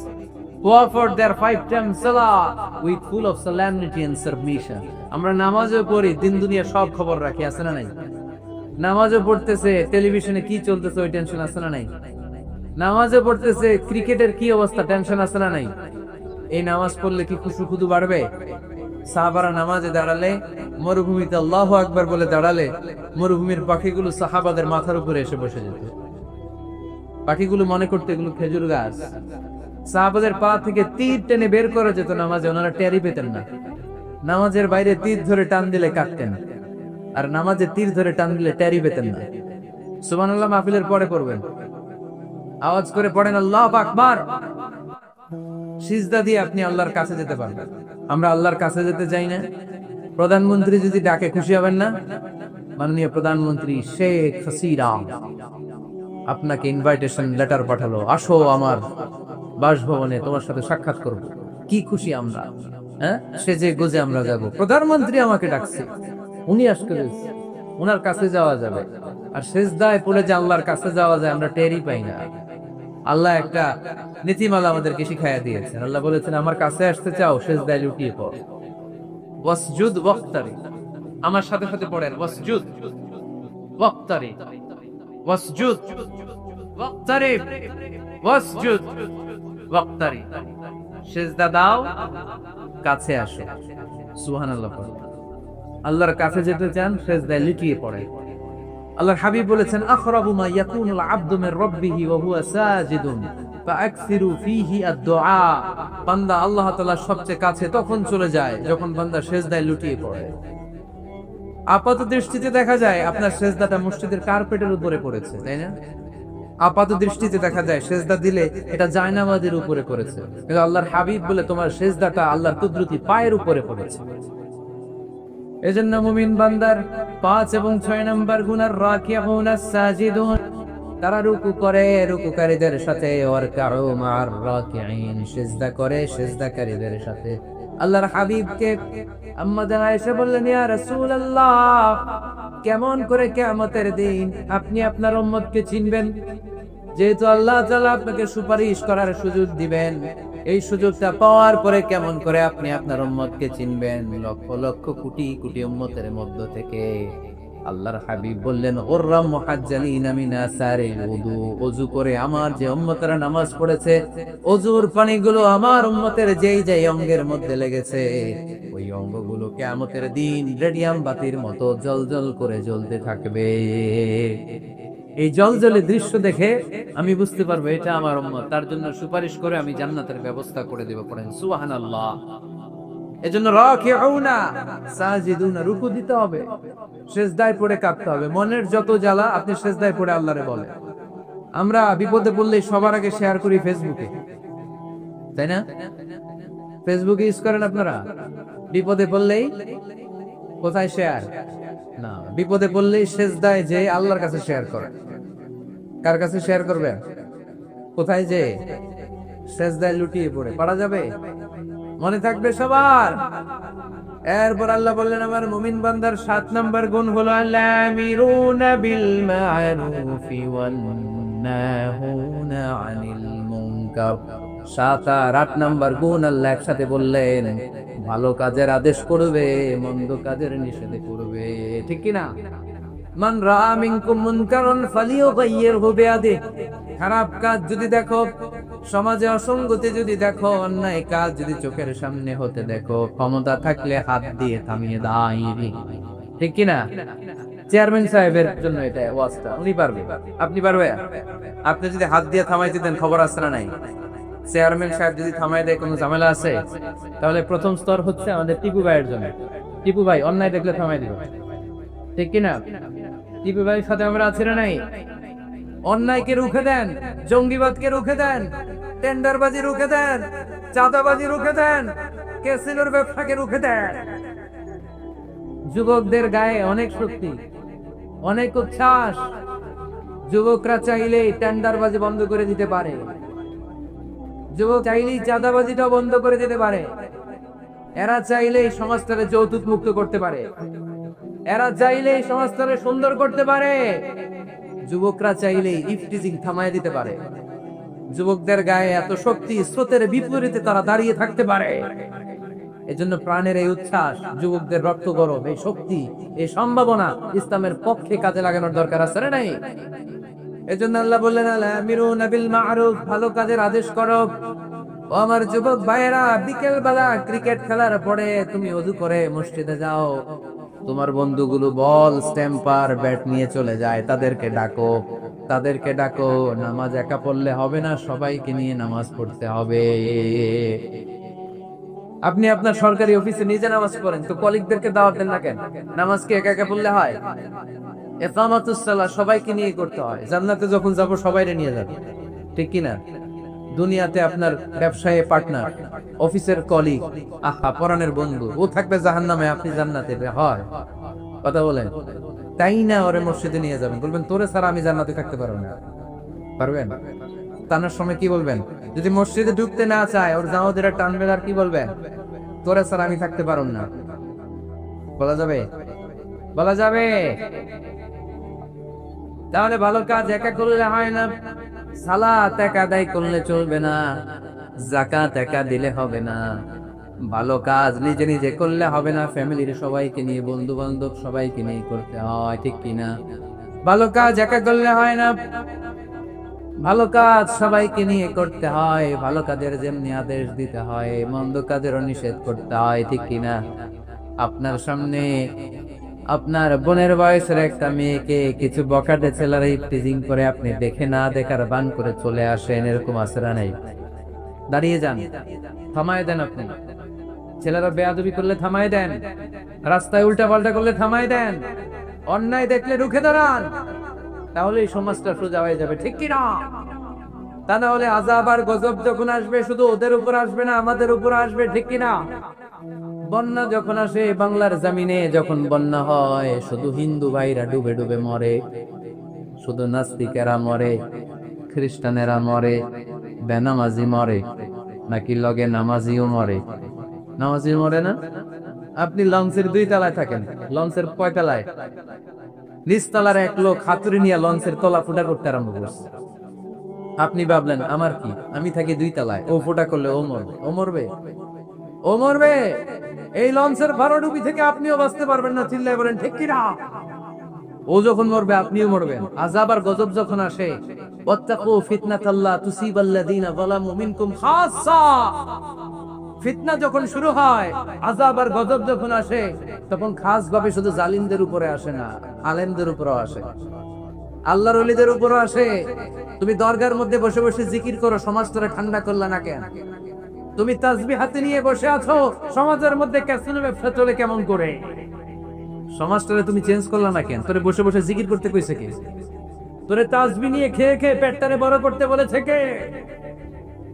who offer their 5 times salah with full of solemnity and submission. আমরা নামাজও পড়ি, দিন দুনিয়া সব খবর রাখি, আছে না নাই? নামাজও পড়তেছে, টেলিভিশনে কি চলতেছে ওই টেনশন আছে না নাই? নামাজও পড়তেছে, ক্রিকেটের কি অবস্থা, টেনশন আছে না নাই? এই নামাজ পড়লে কি খুশু খুদু বাড়বে? সাহাবারা নামাজে দাঁড়ালে, মরুভূমিতে আল্লাহু আকবার বলে দাঁড়ালে, মরুভূমির পাখিগুলো সাহাবাদের মাথার উপরে এসে বসে যেত। পাখিগুলো মনে করতে এগুলো খেজুর গাছ। সাহাবাদের পা থেকে তীর টেনে বের করা যেত নামাজে, ওনারা টেরই পেতেন না। নামাজের বাইরে তীর ধরে টান দিলে কাটতেন, আর নামাজে তীর ধরে টান দিলে টেরই পেতেন না। সুবহানাল্লাহ মাহফিলের পরে পড়বেন, আওয়াজ করে পড়েন আল্লাহু আকবার। সিজদা দিয়ে আপনি আল্লাহর কাছে যেতে পারবেন। আমরা আল্লাহর কাছে যেতে চাই না? প্রধানমন্ত্রী যদি ডাকে খুশি হবেন না? মাননীয় প্রধানমন্ত্রী শেখ হাসিনা আপনাকে ইনভাইটেশন লেটার পাঠালো, আসো আমার বাসভবনে, তোমার সাথে সাক্ষাৎ করব। কি খুশি আমরা, হ্যাঁ? সেজে গোজে আমরা যাব, প্রধানমন্ত্রী আমাকে ডাকছে, উনি আসতে, ওনার কাছে যাওয়া যাবে। আর সিজদায় পড়ে যে আল্লাহর কাছে যাওয়া যায় আমরা টেরই পাই না। আল্লাহ একটা নীতিমালা আমাদেরকে শিখাইয়া দিয়েছেন। আল্লাহ বলেছেন আমার কাছে আসতে চাও, সিজদায় লুটিয়ে পড়ো, ওয়াসজুদ ওয়াক্তারি। আমার সাথে সাথে পড়েন ওয়াসজুদ ওয়াক্তারি, ওয়াসজুদ ওয়াক্তারি, ওয়াসজুদ ওয়াক্তারি। সিজদা দাও, কাছে আসো। সুবহানাল্লাহ। আল্লাহর কাছে যেতে চান, সিজদায় লুটিয়ে পড়েন। আল্লাহর হাবিব বলেছেন আখরাবু মা ইয়াকুনুল আবদু মির রাব্বিহি ওয়া হুয়া সাজিদুন ফাআকসিরু ফীহি আদ-দুআ। বান্দা আল্লাহ তাআলার সবচেয়ে কাছে তখন চলে যায় যখন বান্দা সিজদায় লুটিয়ে পড়ে। আপাত দৃষ্টিতে দেখা যায় আপনার সিজদাটা মসজিদের কার্পেটের উপরে পড়েছে, তাই না? আপাত দৃষ্টিতে দেখা যায় সিজদা দিলে এটা জায়নামাজের উপরে পড়েছে, কিন্তু আল্লাহর হাবিব বলে তোমার সিজদাটা আল্লাহর কুদরতি পায়ের উপরে পড়েছে। এজন্য মুমিন বান্দার 5 এবং 6 নম্বর গুণ আর রাকিউনা সাজিদুন, তারা রুকু করে রুকুকারীদের সাথে, ওয়ারকাউ মা'আর রাকিঈন, সিজদা করে সিজদাকারীদের সাথে। আল্লাহর হাবিবকে আম্মা জান আয়েশা বললেন ইয়া রাসূলুল্লাহ, কেমন করে কিয়ামতের দিন আপনি আপনার উম্মতকে চিনবেন? যেহেতু আল্লাহ তাআলা আপনাকে সুপারিশ করার সুযোগ দিবেন, এই সুযোগটা পাওয়ার পরে কেমন করে আপনি আপনার উম্মতকে চিনবেন? লক্ষ লক্ষ কোটি কোটি উম্মতের মধ্য থেকে। আল্লাহর হাবিব বললেন গুররাম মুহাজ্জালিনা মিন আসারিল উযু, ওযু করে আমার যে উম্মতেরা নামাজ পড়েছে, ওযুর পানিগুলো আমার উম্মতের যেই যেই অঙ্গের মধ্যে লেগেছে, ওই অঙ্গগুলো কিয়ামতের দিন রেডিয়াম বাতির মতো জ্বলজ্বল করে জ্বলতে থাকবে। এই জলজলে দৃশ্য দেখে আমি বুঝতে পারবো এটা আমার উম্মত, তার জন্য সুপারিশ করে আমি জান্নাতের ব্যবস্থা করে দেব। পড়েন সুবহানাল্লাহ। এজন্য রাকিউনা সাজিদুনা, রুকু দিতে হবে, সিজদায় পড়ে কাঁদতে হবে। মনের যত জ্বালা আপনি সিজদায় পড়ে আল্লাহরে বলেন। আমরা বিপদে পড়লেই সবার আগে শেয়ার করি ফেসবুকে, তাই না? ফেসবুকে ইউজ করেন আপনারা? বিপদে পড়লেই কোথায় শেয়ার? না, বিপদে পড়লেই সিজদায় যে আল্লাহর কাছে শেয়ার করেন। কার কাছে শেয়ার করবেন? কোথায় যে? সিজদায় লুটিয়ে পড়ে। পারা যাবে? মনে থাকবে সবার? এরপর আল্লাহ বললেন আমার মুমিন বান্দার 7 নম্বর গুণ হলো আল-আমিরুনা বিল মা'রুফি ওয়ান নাহুনা আনিল মুনকার। 7 আর 8 নাম্বার গুণ আল্লাহ একসাথে বললেন, ভালো কাজের আদেশ করবে, মন্দ কাজের নিষেধ করবে। ঠিক কি না? মান রাআ মিনকুম মুনকারান ফালিয়ুগাইয়িরহু বিয়াদিহি, খারাপ কাজ যদি দেখো, সমাজে অসঙ্গতি যদি দেখো, অন্যায় কাজ যদি চোখের সামনে হতে দেখো, ক্ষমতা থাকলে হাত দিয়ে থামিয়ে দাও। ঠিক কি না? চেয়ারম্যান সাহেবের জন্য এটা ওয়াজটা, উনি পারবে, আপনি পারবে? আপনি যদি হাত দিয়ে থামাইতে দেন, খবর আছে না নাই? চেয়ারম্যান সাহেব যদি থামাই দেয়, কোনো ঝামেলা আছে? তাহলে প্রথম স্তর হচ্ছে আমাদের টিপু ভাইয়ের জন্য। টিপু ভাই অন্যায় দেখলে থামাই দিবে। ঠিক কিনা? টিপু ভাইয়ের সাথে আমরা আছি না নাই? অন্যায়কে রুখে দেন, জঙ্গিবাদকে রুখে দেন, টেন্ডারবাজি রুখে দেন, চাঁদাবাজি রুখে দেন, ক্যাসিনোর ব্যবসাকে রুখে দেন। যুবকদের গায়ে অনেক শক্তি, অনেক উচ্ছ্বাস। যুবকরা চাইলেই টেন্ডারবাজি বন্ধ করে দিতে পারে, যুবক চাইলেই চাঁদাবাজিটা বন্ধ করে দিতে পারে, এরা চাইলেই সমাজটাকে যৌতুক মুক্ত করতে পারে, এরা চাইলেই সমাজটাকে সুন্দর করতে পারে। যুবকরা চাইলেই ইফটিজিং থামায় দিতে পারে। যুবকদের গায়ে এত শক্তি, স্রোতের বিপরীতে তারা দাঁড়িয়ে থাকতে পারে। এজন্য প্রাণের এই উচ্ছ্বাস, যুবকদের রক্ত গরম, এই শক্তি, এই সম্ভাবনা ইসলামের পক্ষে কাজে লাগানোর দরকার আছে না নাই? এজন্য আল্লাহ বললেন, আলা আমিরুনা বিল মা'রুফ, ভালো কাজের আদেশ করো। ও আমার যুবক ভাইয়েরা, বিকেল বেলা ক্রিকেট খেলার পরে তুমি ওযু করে মসজিদে যাও, তোমার বন্ধুগুলো বল, স্ট্যাম্পার, ব্যাট নিয়ে চলে যায়, তাদেরকে ডাকো, তাদেরকে ডাকো। নামাজ একা পড়লে হবে না, সবাইকে নিয়ে নামাজ পড়তে হবে। আপনি আপনার সরকারি অফিসে নিজে নামাজ পড়েন, তো কলিগদেরকে দাওয়াত দেন না কেন? নামাজ কি একা একা পড়লে হয়? ইকামাতুস সালাহ সবাইকে নিয়ে করতে হয়। জান্নাতে যখন যাব সবাইরে নিয়ে যাব। ঠিক কি না? দুনিয়াতে আপনার ব্যবসায়ে পার্টনার, অফিসের কলিগ, আহা পরাণের বন্ধু, ও থাকবে জাহান্নামে, আপনি জান্নাতে। হয় কথা বলেন? তাই না? ওরে মসজিদে নিয়ে যাবেন, বলবেন তোরে ছাড়া আমি জান্নাতে থাকতে পারবো না। পারবেন? টানার সময় কি বলবেন? যদি মসজিদে ঢুকতে না চায়, ওর জামাতেরা টানবেন, আর কি বলবেন? তোরে ছাড়া আমি থাকতে পারবো না। বলা যাবে? বলা যাবে? তাহলে ভালো কাজ একা করলে হয় না, সালাত একা আদায় করলে চলবে না, যাকাত একা দিলে হবে না, ভালো কাজ নিজে নিজে করলে হবে না, ফ্যামিলির সবাইকে নিয়ে, বন্ধু বান্ধব সবাইকে নিয়ে করতে হয়। ঠিক কিনা? ভালো কাজ একা করলে হয় না, ভালো কাজ সবাইকে নিয়ে করতে হয়। ভালো কাজের যেমনি আদেশ দিতে হয়, মন্দ কাজেরও নিষেধ করতে হয়। ঠিক কিনা? আপনার সামনে আপনার বোনের বয়সের একটা মেয়েকে কিছু বকাটে ছেলেরা ইফটিজিং করে, আপনি দেখে না দেখার বান করে চলে আসেন, এরকম আছে না নাই? দাঁড়িয়ে যান, থামায় দেন। আপনি ছেলেরা বেয়াদবি করলে থামায় দেন, রাস্তায় উল্টা পাল্টা করলে থামায় দেন, অন্যায় দেখলে রুখে দাঁড়ান, তাহলে এই সমাজটা সোজা হয়ে যাবে। ঠিক কিনা? তা না হলে আযাব আর গজব যখন আসবে, শুধু ওদের উপর আসবে না, আমাদের উপর আসবে। ঠিক কিনা? বন্যা যখন আসে বাংলার জমিনে, যখন বন্যা হয়, শুধু হিন্দু ভাইরা ডুবে ডুবে মরে, শুধু নাস্তিকেরা মরে, খ্রিস্টানেরা মরে, বেনামাজি মরে, নাকি লগে নামাজিও মরে? নামাজি মরে না? আপনি লঞ্চের 2 তলায় থাকেন, লঞ্চের কয় তলায়? নিচতলার এক লোক হাতুড়ি নিয়ে লঞ্চের তলা ফুটা করতে আরম্ভ করছে। আপনি ভাবলেন আমার কি, আমি থাকি 2 তলায়, ও ফুটা করলে ও মরবে। ও মরবে? ও মরবে। এই লঞ্চের ভাড়াডুবি থেকে আপনিও বাঁচতে পারবেন না। চিল্লায় বলেন ঠিক কিনা? ও যখন মরবে, আপনিও মরবেন। আযাব আর গজব যখন আসে, ওয়াত্তাকু ফিতনাতাল্লাহ তুসিবাল্লাযিনা যালামু মিনকুম খাসসা, ফিতনা যখন শুরু হয়, আযাব আর গজব যখন আসে, তখন খাস ভাবে শুধু জালিমদের উপরে আসে না, আলেমদের উপরও আসে, আল্লাহর ওলিদের উপরও আসে। তুমি দরগার মধ্যে বসে বসে জিকির করো, সমাজটারে ঠান্ডা করলা না কেন? তুমি তাসবিহ হাতে নিয়ে বসে আছো, সমাজের মধ্যে ক্যাসিনো ব্যবসা চলে কেমন করে? সমাজটারে তুমি চেঞ্জ করলা না কেন? তোরে বসে বসে জিকির করতে কইছে কে? তোরে তাসবিহ নিয়ে খেয়ে খেয়ে পেটটারে বড় করতে বলেছে কে?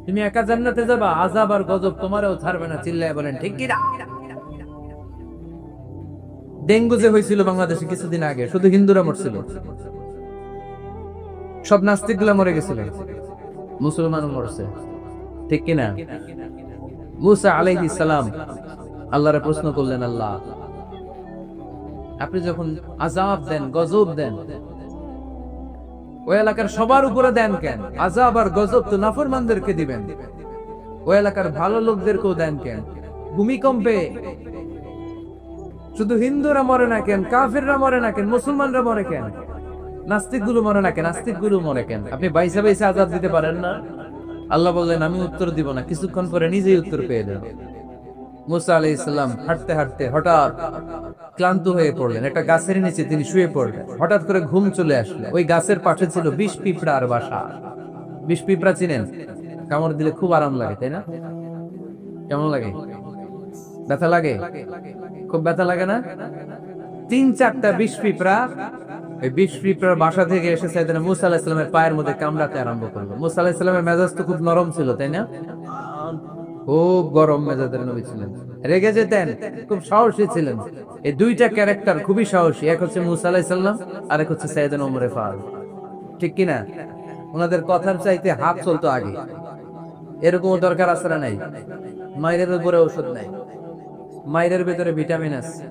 তুমি একা জান্নাতে যাবা, আযাব আর গজব তোমারও ছাড়বে না। চিল্লায় বলেন ঠিক কি না? ডেঙ্গু যে হয়েছিল বাংলাদেশে কিছুদিন আগে, শুধু হিন্দুরা মরছিল, সব নাস্তিকগুলা মরে গেছিল, মুসলমানও মরছে। ঠিক কিনা? মুসা আলাইহিস সালাম আল্লাহরে প্রশ্ন করলেন, আল্লাহ আপনি যখন আযাব দেন, গজব দেন, ওই এলাকার সবার উপরে দেন কেন? আযাব আর গজব তো নাফরমানদেরকে দিবেন, ওই এলাকার ভালো লোকদেরকেও দেন কেন? ভূমিকম্পে শুধু হিন্দুরা মরে না কেন, কাফিররা মরে না কেন, মুসলমানরা মরে কেন, নাস্তিক গুলো মরে না কেন, নাস্তিক গুলো মরে কেন? আপনি বাইসা বাইসা আজাদ দিতে পারেন না? আল্লাহ বললেন আমি উত্তর দিব না, কিছুক্ষণ পরে নিজেই উত্তর পেয়ে যাবে। মুসা আলাইহিস সালাম হাঁটতে হাঁটতে হঠাৎ ক্লান্ত হয়ে পড়লেন, একটা গাছের নিচে তিনি শুয়ে পড়লেন। হঠাৎ করে ঘুম চলে আসলো। ওই গাছের পাশে ছিল বিষ পিঁপড়ার বাসা। বিষ পিঁপড়া চিনেন? কামড় দিলে খুব আরাম লাগে, তাই না? কেমন লাগে? ব্যথা লাগে? খুব ব্যথা লাগে না? 3-4টা বিষ পিঁপড়া এই বিষ পিঁপড়ার বাসা থেকে এসে সাইয়েদনা মুসা আলাইহিস সালামের পায়ের মধ্যে কামড়াতে আরম্ভ করলো। মুসা আলাইহিস সালামের মেজাজ তো খুব নরম ছিল, তাই না? খুব গরম মেজাজের নবী ছিলেন, রেগে যেতেন, খুব সাহসী ছিলেন। এই দুইটা ক্যারেক্টার খুবই সাহসী, এক হচ্ছে মুসা আলাইহিস সালাম আর এক হচ্ছে সাইয়েদনা ওমর ফারুক। ঠিক কিনা? ওনাদের কথার চাইতে হাত চলতো আগে। এরকম দরকার আছে না নাই? মায়ের উপরে ওষুধ নাই, মায়ের ভিতরে ভিটামিন আছে,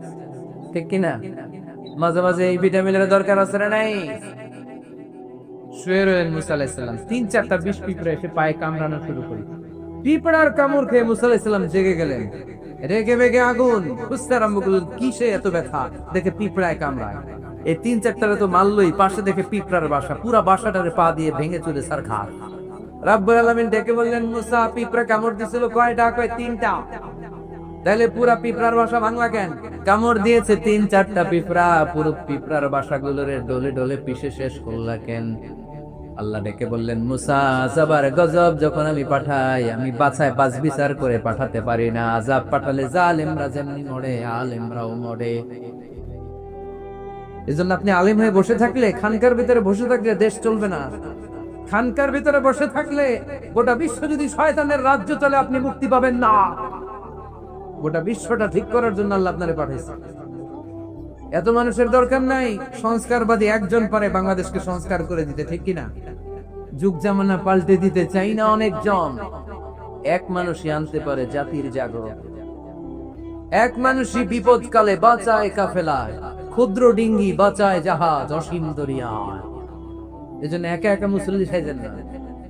ঠিক কিনা? মাঝে মাঝে এই ভিটামিনের দরকার আছে না নাই? শুয়ে রইলেন মুসা আলাইহিস সালাম। 3-4টা বিষ পিঁপড়া এসে পায়ে কামড়ানো শুরু করে। পিঁপড়ার কামড় খেয়ে মুসা আলাইহিস সালাম জেগে গেলেন, রেগে বেগে আগুন, খুঁজতে আরম্ভ করলেন কিসে এত ব্যথা। দেখে পিঁপড়ায় কামড়ায়। এই 3-4টারে তো মারলই, পাশে দেখে পিঁপড়ার বাসা, পুরা বাসাটারে পা দিয়ে ভেঙে চলে সারখার। রাব্বুল আলামিন ডেকে বললেন মুসা, পিঁপড়া কামড় দিছিল কয়টা? কয় 3টা। তাহলে পুরা পিঁপড়ার বাসা ভাঙলা কেন? কামড় দিয়েছে 3-4টা পিঁপড়া, পুরো পিঁপড়ার বাসাগুলোরে ডলে ডলে পিষে শেষ করলা কেন? আল্লাহ ডেকে বললেন মুসা, আযাবার গজব যখন আমি পাঠাই, আমি বাছায় বাছ বিচার করে পাঠাতে পারি না। আযাব পাঠালে জালেমরা যেমনি মরে, আলেমরাও মরে। এজন্য আপনি আলেম হয়ে বসে থাকলে, খানকার ভিতরে বসে থাকলে দেশ চলবে না। খানকার ভিতরে বসে থাকলে গোটা বিশ্ব যদি শয়তানের রাজ্য চলে, আপনি মুক্তি পাবেন না। গোটা বিশ্বটা ঠিক করার জন্য আল্লাহ আপনারে পাঠাইছে। এত মানুষের দরকার নাই, সংস্কারবাদী একজন পারে বাংলাদেশকে সংস্কার করে দিতে, ঠিক কিনা? যুগ জামানা পাল্টে দিতে চাই না অনেকজন, এক মানুষই আনতে পারে জাতির জাগরণ। এক মানুষই বিপদকালে বাঁচায় কাফেলায়, ক্ষুদ্র ডিঙ্গি বাঁচায় জাহাজ অসীম দরিয়ায়। এজন্য একা একা মুসল্লি সাইজেন না,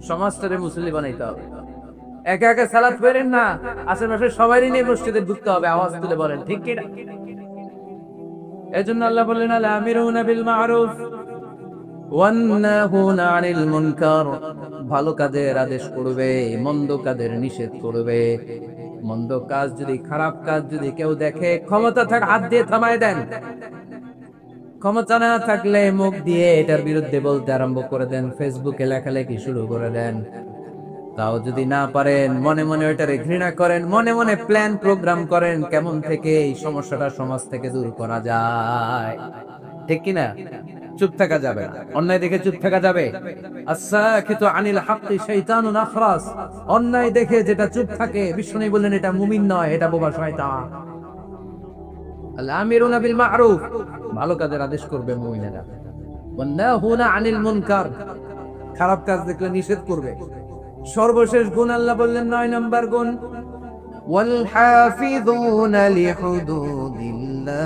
সমাজটারে মুসল্লি বানাইতে হবে। একা একা সালাত পড়েন না, আশেপাশে সবারই নিয়ে মসজিদে ঢুকতে হবে, আওয়াজ তুলে বলেন, ঠিক কিনা? এজন্য আল্লাহ বললেন আল আমিরুনা বিল মারুফ ওয়ান নাহুনা আনিল মুনকার, ভালো কাজের আদেশ করবে, মন্দ কাজের নিষেধ করবে। মন্দ কাজ যদি, খারাপ কাজ যদি কেউ দেখে, ক্ষমতা থাক হাত দিয়ে থামায় দেন। ক্ষমতা না থাকলে মুখ দিয়ে এটার বিরুদ্ধে বলতে আরম্ভ করে দেন, ফেসবুকে লেখালেখি শুরু করে দেন। তাও যদি না পারেন, মনে মনে ওইটারে ঘৃণা করেন, মনে মনে প্ল্যান প্রোগ্রাম করেন কেমন থেকে এই সমস্যাটা সমাজ থেকে দূর করা যায়, ঠিক কিনা? চুপ থাকা যাবে না, অন্যায় দেখে চুপ থাকা যাবে? আস-সাকিতু আনিল হাক্কি শাইতানুন আখরাস, অন্যায় দেখে যেটা চুপ থাকে, বিষ্ণু বললেন এটা মুমিন নয়, এটা বোবা শয়তান। আল আমিরুনা বিল মারুফ, ভালো কাজের আদেশ করবে মুমিনেরা, ওয়ান নাহুনা আনিল মুনকার, খারাপ কাজ দেখলে নিষেধ করবে। সর্বশেষ গুণ আল্লাহ বললেন 9 নম্বর গুণ, ওয়াল হাফিযুনা লিহুদুদিল্লাহ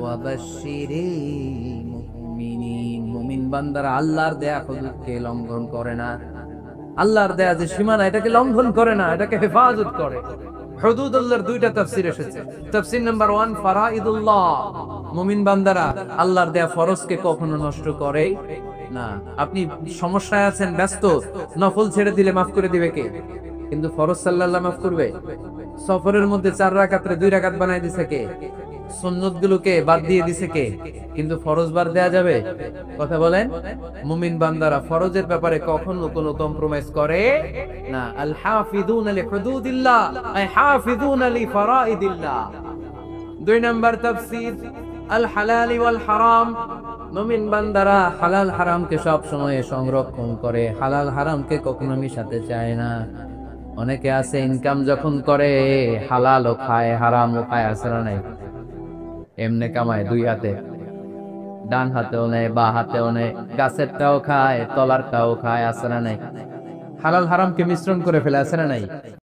ওয়া বাশশিরিল মুমিনিন, মুমিন বান্দারা আল্লাহর দেয়া হুদুদকে লঙ্ঘন করে না। আল্লাহর দেয়া যে সীমানা, এটাকে লঙ্ঘন করে না, এটাকে হেফাজত করে। হুদুদুল্লাহর 2টা তাফসীর এসেছে। তাফসীর নাম্বার 1 ফারাইদুল্লাহ, মুমিন বান্দারা আল্লাহর দেয়া ফরজকে কখনো নষ্ট করে না। আপনি সমস্যায় আছেন, ব্যস্ত, নফল ছেড়ে দিলে মাফ করে দিবে কে? কিন্তু ফরজ সাল্লাল্লাহ মাফ করবে? সফরের মধ্যে 4 রাকাতে 2 রাকাত বানাই দিছে কে? সুন্নত গুলোকে বাদ দিয়ে দিছে কে? কিন্তু ফরজ বার দেয়া যাবে? কথা বলেন। মুমিন বান্দারা ফরজের ব্যাপারে কখনো কোনো কম্প্রোমাইজ করে না। আল হাফিযুনা লিহুদুদিল্লাহ আই হাফিযুনা লিফারাইদিল্লাহ। 2 নাম্বার তাফসীর, আল হালাল ওয়াল হারাম, মুমিন বান্দারা হালাল হারামকে সব সময় সংরক্ষণ করে, হালাল হারামকে কখনো মিশাতে চায় না। অনেকে আছে ইনকাম যখন করে হালালও খায় হারামও খায়, আছে না নাই? এমনে কামায় 2 হাতে, ডান হাতেও নেয় বা হাতেও নেয়, গাছেরটাও খায় তলারটাও খায়, আছে না নাই? হালাল হারামকে মিশ্রণ করে ফেলে, আছে না নাই?